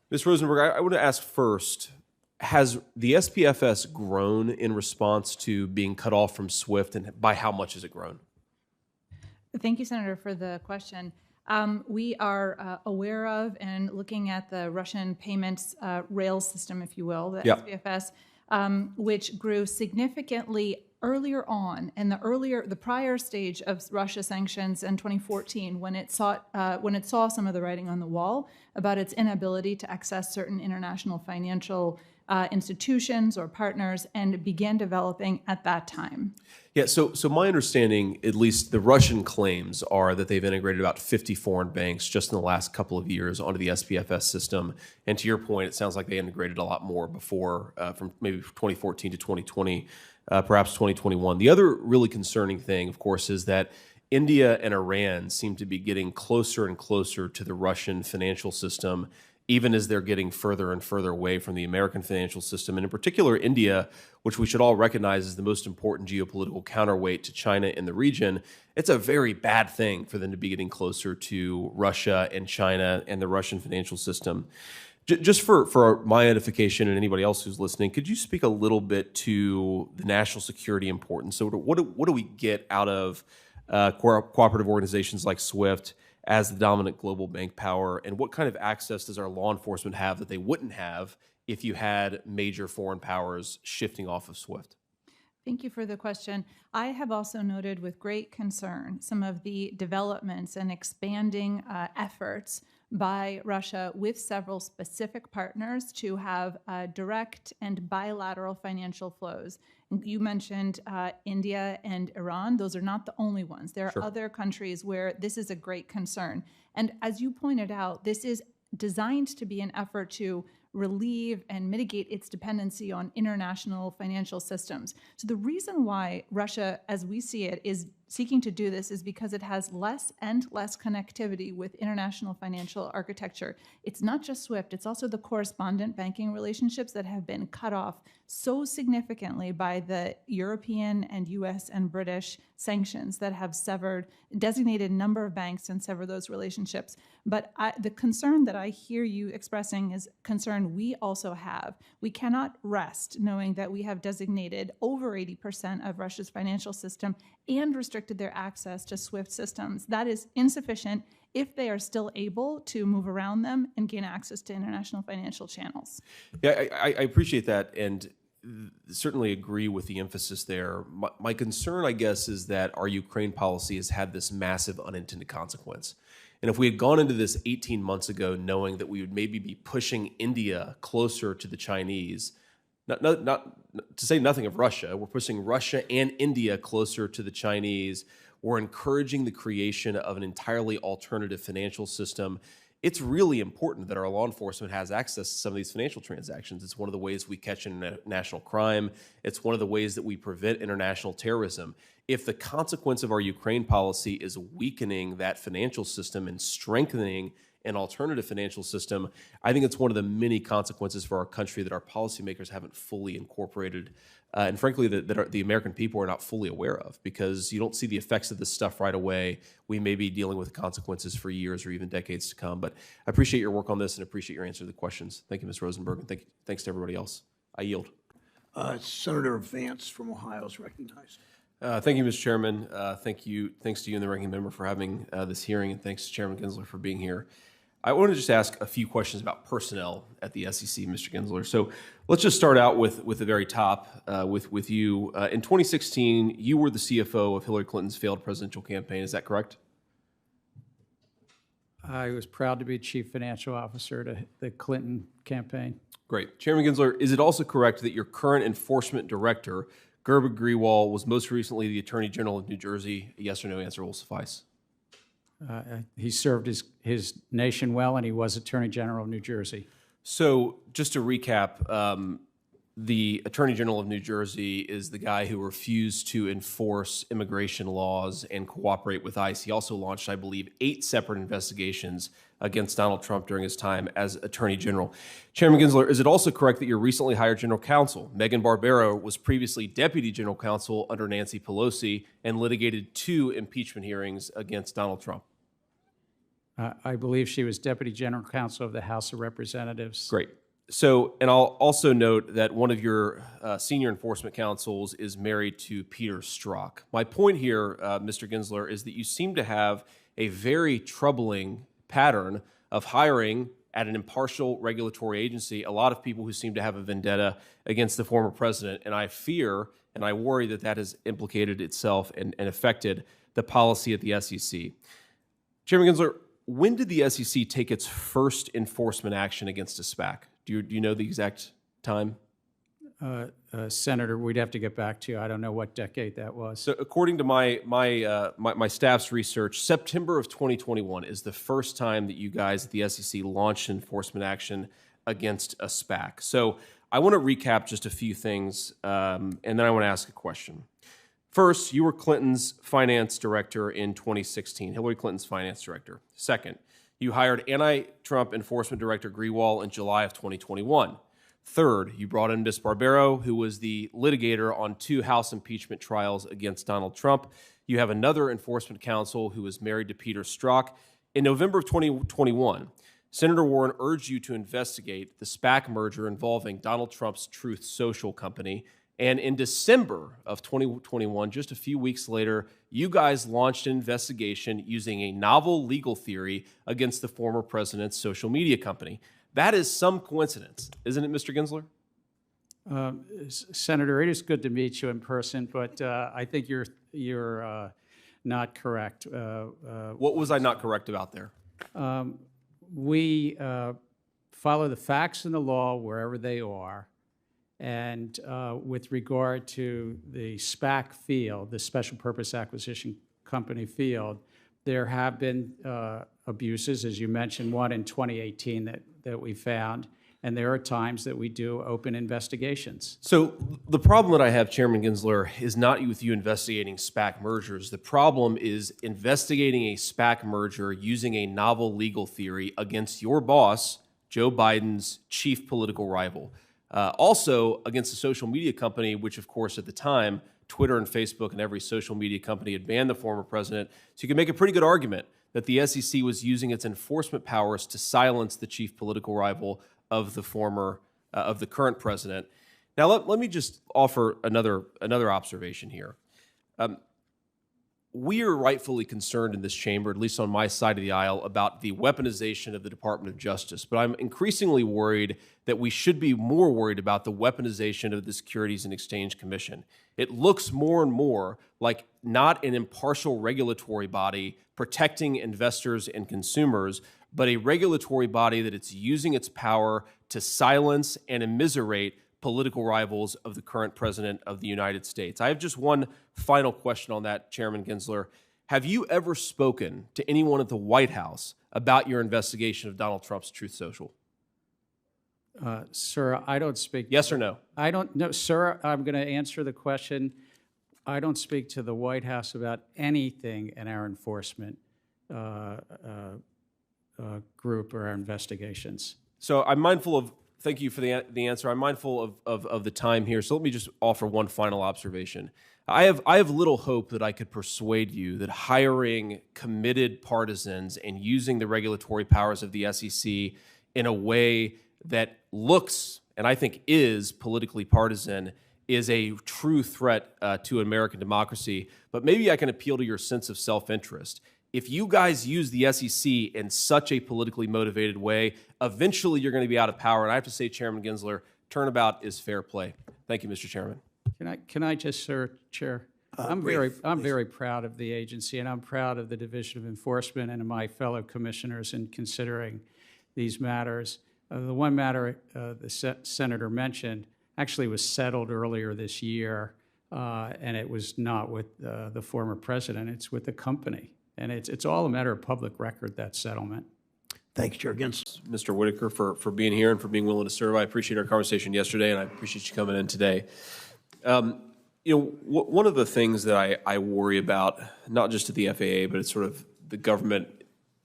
Ms. Rosenberg, I want to ask first, has the SPFS grown in response to being cut off from SWIFT, and by how much has it grown? Thank you, Senator, for the question. We are aware of and looking at the Russian payments rails system, if you will, the SPFS, which grew significantly earlier on in the prior stage of Russia sanctions in 2014, when it saw some of the writing on the wall about its inability to access certain international financial institutions or partners, and began developing at that time. Yeah, so my understanding, at least the Russian claims, are that they've integrated about 50 foreign banks just in the last couple of years onto the SPFS system. And to your point, it sounds like they integrated a lot more before, from maybe 2014 to 2020, perhaps 2021. The other really concerning thing, of course, is that India and Iran seem to be getting closer and closer to the Russian financial system, even as they're getting further and further away from the American financial system. And in particular, India, which we should all recognize is the most important geopolitical counterweight to China in the region, it's a very bad thing for them to be getting closer to Russia and China and the Russian financial system. Just for my edification and anybody else who's listening, could you speak a little bit to the national security importance? So what do we get out of cooperative organizations like SWIFT as the dominant global bank power, and what kind of access does our law enforcement have that they wouldn't have if you had major foreign powers shifting off of SWIFT? Thank you for the question. I have also noted with great concern some of the developments and expanding efforts by Russia with several specific partners to have direct and bilateral financial flows. You mentioned India and Iran. Those are not the only ones. There are other countries where this is a great concern. And as you pointed out, this is designed to be an effort to relieve and mitigate its dependency on international financial systems. So the reason why Russia, as we see it, is seeking to do this is because it has less and less connectivity with international financial architecture. It's not just SWIFT, it's also the correspondent banking relationships that have been cut off so significantly by the European and US and British sanctions that have designated number of banks and severed those relationships. But the concern that I hear you expressing is concern we also have. We cannot rest knowing that we have designated over 80% of Russia's financial system and restricted their access to SWIFT systems. That is insufficient if they are still able to move around them and gain access to international financial channels. Yeah, I appreciate that, and certainly agree with the emphasis there. My concern, I guess, is that our Ukraine policy has had this massive unintended consequence. And if we had gone into this 18 months ago knowing that we would maybe be pushing India closer to the Chinese, not to say nothing of Russia, we're pushing Russia and India closer to the Chinese, we're encouraging the creation of an entirely alternative financial system. It's really important that our law enforcement has access to some of these financial transactions. It's one of the ways we catch international crime. It's one of the ways that we prevent international terrorism. If the consequence of our Ukraine policy is weakening that financial system and strengthening an alternative financial system, I think it's one of the many consequences for our country that our policymakers haven't fully incorporated, and frankly, that the American people are not fully aware of, because you don't see the effects of this stuff right away. We may be dealing with consequences for years or even decades to come. But I appreciate your work on this and appreciate your answer to the questions. Thank you, Ms. Rosenberg, and thanks to everybody else. I yield. Senator Vance from Ohio is recognized. Thank you, Mr. Chairman. Thanks to you and the ranking member for having this hearing, and thanks to Chairman Gensler for being here. I want to just ask a few questions about personnel at the SEC, Mr. Gensler. So let's just start out with the very top, with you. In 2016, you were the CFO of Hillary Clinton's failed presidential campaign. Is that correct? I was proud to be chief financial officer to the Clinton campaign. Great. Chairman Gensler, is it also correct that your current enforcement director, Gerber Grewal, was most recently the Attorney General of New Jersey? A yes or no answer will suffice. He served his nation well, and he was Attorney General of New Jersey. So just to recap, the Attorney General of New Jersey is the guy who refused to enforce immigration laws and cooperate with ICE. He also launched, I believe, 8 separate investigations against Donald Trump during his time as Attorney General. Chairman Gensler, is it also correct that your recently hired General Counsel, Megan Barbero, was previously Deputy General Counsel under Nancy Pelosi and litigated 2 impeachment hearings against Donald Trump? I believe she was Deputy General Counsel of the House of Representatives. Great. So, and I'll also note that one of your senior enforcement counsels is married to Peter Strzok. My point here, Mr. Gensler, is that you seem to have a very troubling pattern of hiring at an impartial regulatory agency a lot of people who seem to have a vendetta against the former president. And I fear and I worry that that has implicated itself and affected the policy at the SEC. Chairman Gensler, when did the SEC take its first enforcement action against a SPAC? Do you know the exact time? Senator, we'd have to get back to you. I don't know what decade that was. So according to my staff's research, September of 2021 is the first time that you guys at the SEC launched enforcement action against a SPAC. So I want to recap just a few things, and then I want to ask a question. First, you were Clinton's finance director in 2016, Hillary Clinton's finance director. Second, you hired anti-Trump enforcement director Grewal in July of 2021. Third, you brought in Ms. Barbero, who was the litigator on 2 House impeachment trials against Donald Trump. You have another enforcement counsel who is married to Peter Strzok. In November of 2021, Senator Warren urged you to investigate the SPAC merger involving Donald Trump's Truth Social company. And in December of 2021, just a few weeks later, you guys launched an investigation using a novel legal theory against the former president's social media company. That is some coincidence, isn't it, Mr. Gensler? Senator, it is good to meet you in person, but I think you're not correct. What was I not correct about there? We follow the facts and the law wherever they are. And with regard to the SPAC field, the Special Purpose Acquisition Company field, there have been abuses, as you mentioned, one in 2018 that we found, and there are times that we do open investigations. So the problem that I have, Chairman Gensler, is not with you investigating SPAC mergers. The problem is investigating a SPAC merger using a novel legal theory against your boss, Joe Biden's chief political rival. Also against a social media company, which of course at the time, Twitter and Facebook and every social media company had banned the former president. So you can make a pretty good argument that the SEC was using its enforcement powers to silence the chief political rival of the current president. Now let me just offer another observation here. We are rightfully concerned in this chamber, at least on my side of the aisle, about the weaponization of the Department of Justice. But I'm increasingly worried that we should be more worried about the weaponization of the Securities and Exchange Commission. It looks more and more like not an impartial regulatory body protecting investors and consumers, but a regulatory body that it's using its power to silence and immiserate political rivals of the current president of the United States. I have just one final question on that, Chairman Gensler. Have you ever spoken to anyone at the White House about your investigation of Donald Trump's Truth Social? Sir, I don't speak. Yes or no? I don't know, sir. I'm going to answer the question. I don't speak to the White House about anything in our enforcement group or our investigations. So I'm mindful of, thank you for the answer. I'm mindful of the time here. So let me just offer one final observation. I have little hope that I could persuade you that hiring committed partisans and using the regulatory powers of the SEC in a way that looks, and I think is, politically partisan is a true threat to American democracy. But maybe I can appeal to your sense of self-interest. If you guys use the SEC in such a politically motivated way, eventually you're going to be out of power. And I have to say, Chairman Gensler, turnabout is fair play. Thank you, Mr. Chairman. Can I just, sir, Chair? I'm very proud of the agency, and I'm proud of the Division of Enforcement and of my fellow commissioners in considering these matters. The one matter the Senator mentioned actually was settled earlier this year, and it was not with the former president. It's with the company. And it's all a matter of public record, that settlement. Thanks, Chair Gins. Mr. Whitaker, for being here and for being willing to serve. I appreciate our conversation yesterday, and I appreciate you coming in today. One of the things that I worry about, not just at the FAA, but it's sort of the government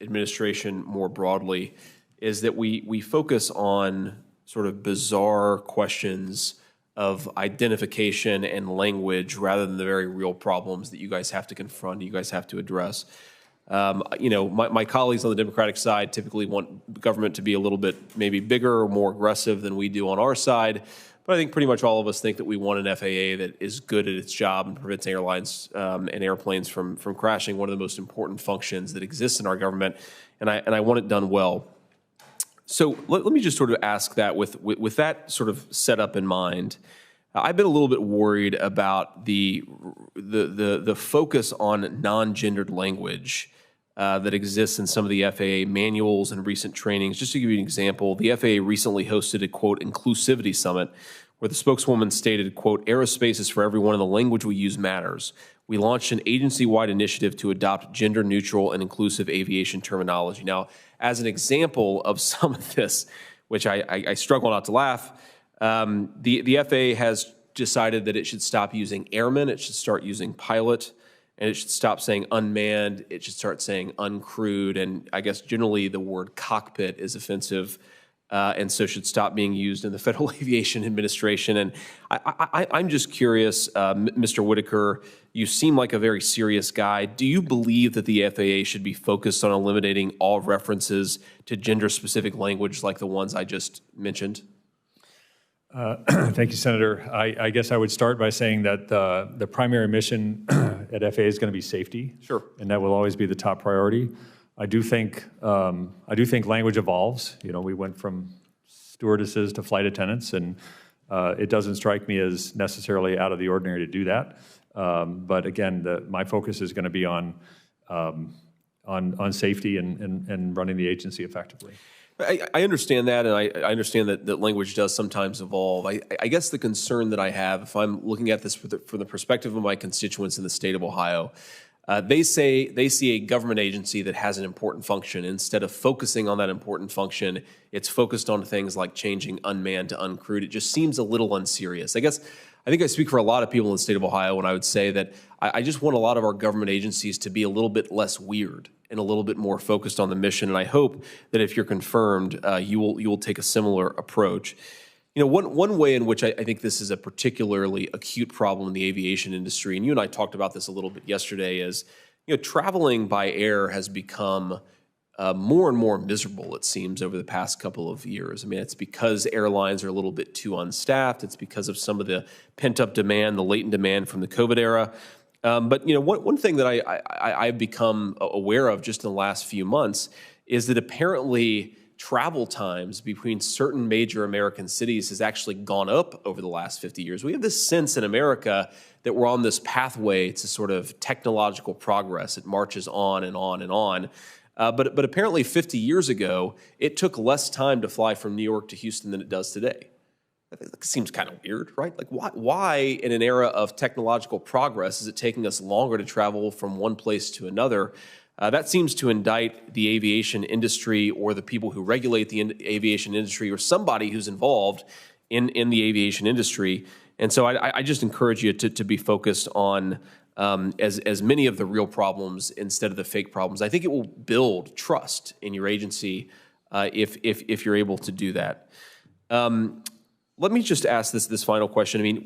administration more broadly, is that we focus on sort of bizarre questions of identification and language rather than the very real problems that you guys have to confront, you guys have to address. My colleagues on the Democratic side typically want government to be a little bit maybe bigger or more aggressive than we do on our side. But I think pretty much all of us think that we want an FAA that is good at its job and prevents airlines and airplanes from crashing, one of the most important functions that exists in our government. And I want it done well. So let me just sort of ask that with that sort of setup in mind. I've been a little bit worried about the focus on non-gendered language that exists in some of the FAA manuals and recent trainings. Just to give you an example, the FAA recently hosted a, quote, inclusivity summit where the spokeswoman stated, quote, aerospace is for everyone and the language we use matters. We launched an agency-wide initiative to adopt gender-neutral and inclusive aviation terminology. Now, as an example of some of this, which I struggle not to laugh, the FAA has decided that it should stop using airman, it should start using pilot, and it should stop saying unmanned, it should start saying uncrewed, and I guess generally the word cockpit is offensive, and so should stop being used in the Federal Aviation Administration. And I'm just curious, Mr. Whitaker, you seem like a very serious guy. Do you believe that the FAA should be focused on eliminating all references to gender-specific language like the ones I just mentioned? Thank you, Senator. I guess I would start by saying that the primary mission at FAA is going to be safety. Sure. And that will always be the top priority. I do think language evolves. You know, we went from stewardesses to flight attendants, and it doesn't strike me as necessarily out of the ordinary to do that. But again, my focus is going to be on safety and running the agency effectively. I understand that, and I understand that language does sometimes evolve. I guess the concern that I have, if I'm looking at this from the perspective of my constituents in the state of Ohio, they say they see a government agency that has an important function. Instead of focusing on that important function, it's focused on things like changing unmanned to uncrewed. It just seems a little unserious. I think I speak for a lot of people in the state of Ohio when I would say that I just want a lot of our government agencies to be a little bit less weird and a little bit more focused on the mission. And I hope that if you're confirmed, you will take a similar approach. You know, one way in which I think this is a particularly acute problem in the aviation industry, and you and I talked about this a little bit yesterday, is, you know, traveling by air has become more and more miserable, it seems, over the past couple of years. I mean, it's because airlines are a little bit too unstaffed. It's because of some of the pent-up demand, the latent demand from the COVID era. But, you know, one thing that I've become aware of just in the last few months is that apparently travel times between certain major American cities has actually gone up over the last 50 years. We have this sense in America that we're on this pathway to sort of technological progress. It marches on and on and on. But apparently 50 years ago, it took less time to fly from New York to Houston than it does today. That seems kind of weird, right? Like, why in an era of technological progress is it taking us longer to travel from one place to another? That seems to indict the aviation industry or the people who regulate the aviation industry or somebody who's involved in the aviation industry. And so I just encourage you to be focused on as many of the real problems instead of the fake problems. I think it will build trust in your agency if you're able to do that. Let me just ask this final question. I mean,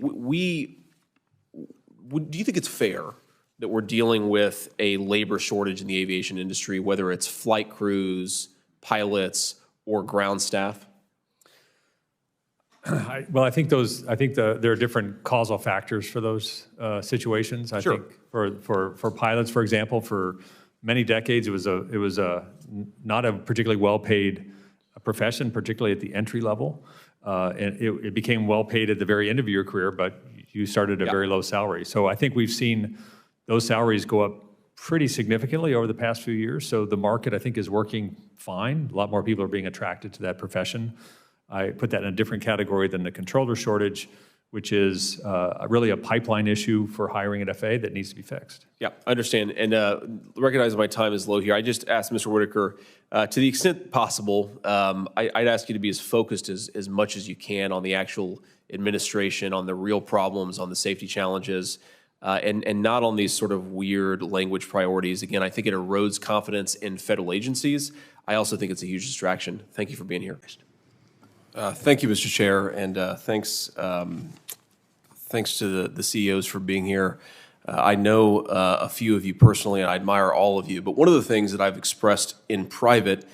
do you think it's fair that we're dealing with a labor shortage in the aviation industry, whether it's flight crews, pilots, or ground staff? Well, I think there are different causal factors for those situations. I think for pilots, for example, for many decades, it was not a particularly well-paid profession, particularly at the entry level, and it became well-paid at the very end of your career, but you started at a very low salary. So I think we've seen those salaries go up pretty significantly over the past few years. So the market, I think, is working fine. A lot more people are being attracted to that profession. I put that in a different category than the controller shortage, which is really a pipeline issue for hiring at FAA that needs to be fixed. Yeah, I understand. And recognizing my time is low here, I just asked Mr. Whitaker, to the extent possible, I'd ask you to be as focused as much as you can on the actual administration, on the real problems, on the safety challenges, and not on these sort of weird language priorities. Again, I think it erodes confidence in federal agencies. I also think it's a huge distraction. Thank you for being here. Thank you, Mr. Chair, and thanks to the CEOs for being here. I know a few of you personally, and I admire all of you, but one of the things that I've expressed in private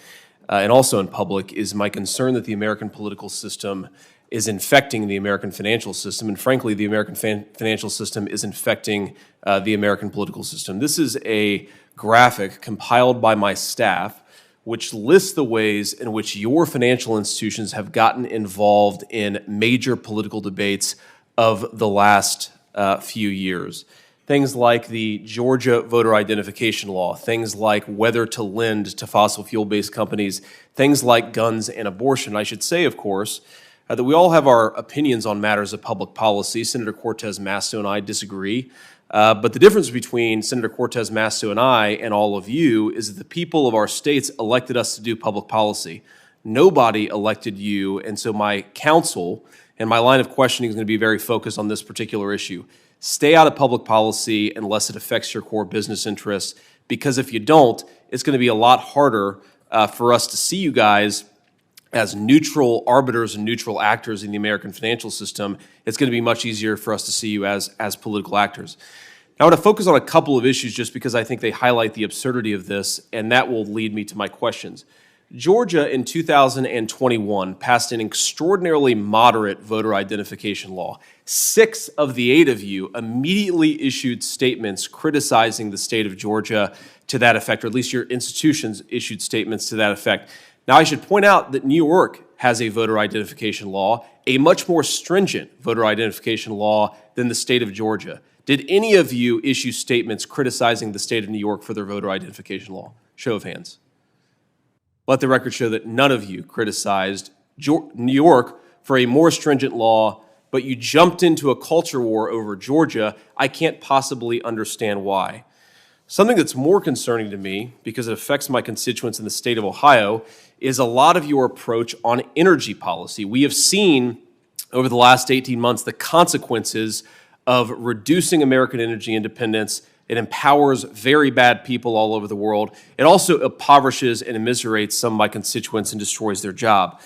and also in public is my concern that the American political system is infecting the American financial system, and frankly, the American financial system is infecting the American political system. This is a graphic compiled by my staff which lists the ways in which your financial institutions have gotten involved in major political debates of the last few years. Things like the Georgia voter identification law, things like whether to lend to fossil fuel-based companies, things like guns and abortion. I should say, of course, that we all have our opinions on matters of public policy. Senator Cortez Masto and I disagree. But the difference between Senator Cortez Masto and I and all of you is that the people of our states elected us to do public policy. Nobody elected you, and so my counsel and my line of questioning is going to be very focused on this particular issue. Stay out of public policy unless it affects your core business interests, because if you don't, it's going to be a lot harder for us to see you guys as neutral arbiters and neutral actors in the American financial system. It's going to be much easier for us to see you as political actors. Now, I want to focus on a couple of issues just because I think they highlight the absurdity of this, and that will lead me to my questions. Georgia in 2021 passed an extraordinarily moderate voter identification law. 6 of the 8 of you immediately issued statements criticizing the state of Georgia to that effect, or at least your institutions issued statements to that effect. Now, I should point out that New York has a voter identification law, a much more stringent voter identification law than the state of Georgia. Did any of you issue statements criticizing the state of New York for their voter identification law? Show of hands. Let the record show that none of you criticized New York for a more stringent law, but you jumped into a culture war over Georgia. I can't possibly understand why. Something that's more concerning to me, because it affects my constituents in the state of Ohio, is a lot of your approach on energy policy. We have seen over the last 18 months the consequences of reducing American energy independence. It empowers very bad people all over the world. It also impoverishes and immiserates some of my constituents and destroys their job.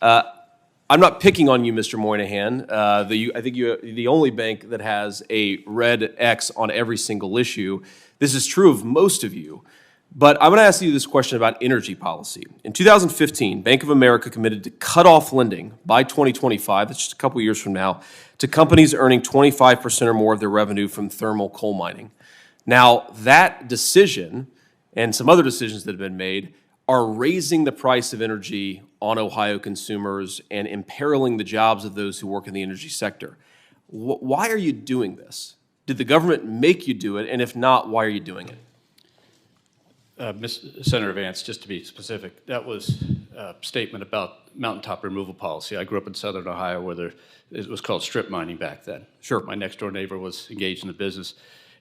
I'm not picking on you, Mr. Moynihan. I think you're the only bank that has a red X on every single issue. This is true of most of you. But I'm going to ask you this question about energy policy. In 2015, Bank of America committed to cut off lending by 2025, that's just a couple years from now, to companies earning 25% or more of their revenue from thermal coal mining. Now, that decision and some other decisions that have been made are raising the price of energy on Ohio consumers and imperiling the jobs of those who work in the energy sector. Why are you doing this? Did the government make you do it? And if not, why are you doing it? Senator Vance, just to be specific, that was a statement about mountaintop removal policy. I grew up in southern Ohio where it was called strip mining back then. Sure. My next door neighbor was engaged in the business.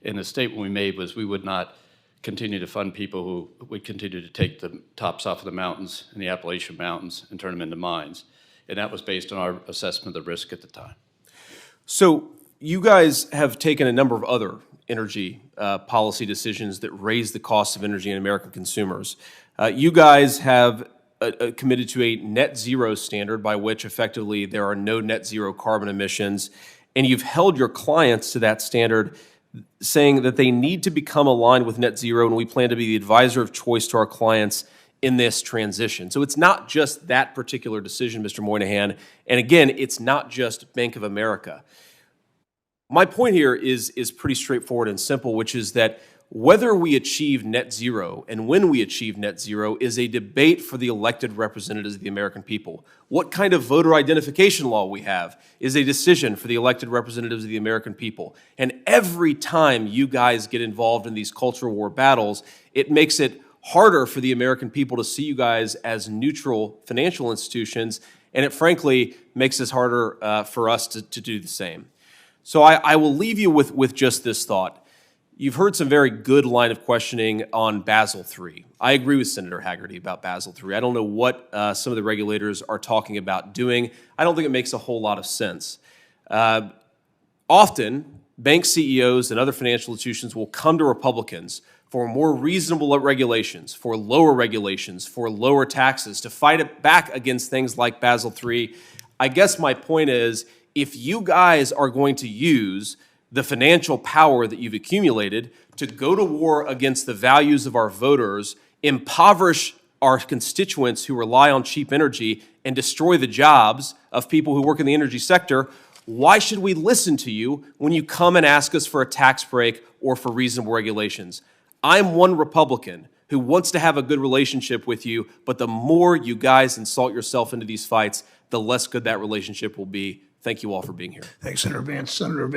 And the statement we made was we would not continue to fund people who would continue to take the tops off of the mountains in the Appalachian Mountains and turn them into mines. And that was based on our assessment of the risk at the time. So you guys have taken a number of other energy policy decisions that raise the cost of energy in American consumers. You guys have committed to a net zero standard by which effectively there are no net zero carbon emissions, and you've held your clients to that standard, saying that they need to become aligned with net zero, and we plan to be the advisor of choice to our clients in this transition. So it's not just that particular decision, Mr. Moynihan, and again, it's not just Bank of America. My point here is pretty straightforward and simple, which is that whether we achieve net zero and when we achieve net zero is a debate for the elected representatives of the American people. What kind of voter identification law we have is a decision for the elected representatives of the American people. And every time you guys get involved in these culture war battles, it makes it harder for the American people to see you guys as neutral financial institutions, and it frankly makes it harder for us to do the same. So I will leave you with just this thought. You've heard some very good line of questioning on Basel III. I agree with Senator Hagerty about Basel III. I don't know what some of the regulators are talking about doing. I don't think it makes a whole lot of sense. Often, bank CEOs and other financial institutions will come to Republicans for more reasonable regulations, for lower taxes, to fight it back against things like Basel III. I guess my point is, if you guys are going to use the financial power that you've accumulated to go to war against the values of our voters, impoverish our constituents who rely on cheap energy, and destroy the jobs of people who work in the energy sector, why should we listen to you when you come and ask us for a tax break or for reasonable regulations? I'm one Republican who wants to have a good relationship with you, but the more you guys insult yourself into these fights, the less good that relationship will be. Thank you all for being here. Thanks, Senator Vance. Senator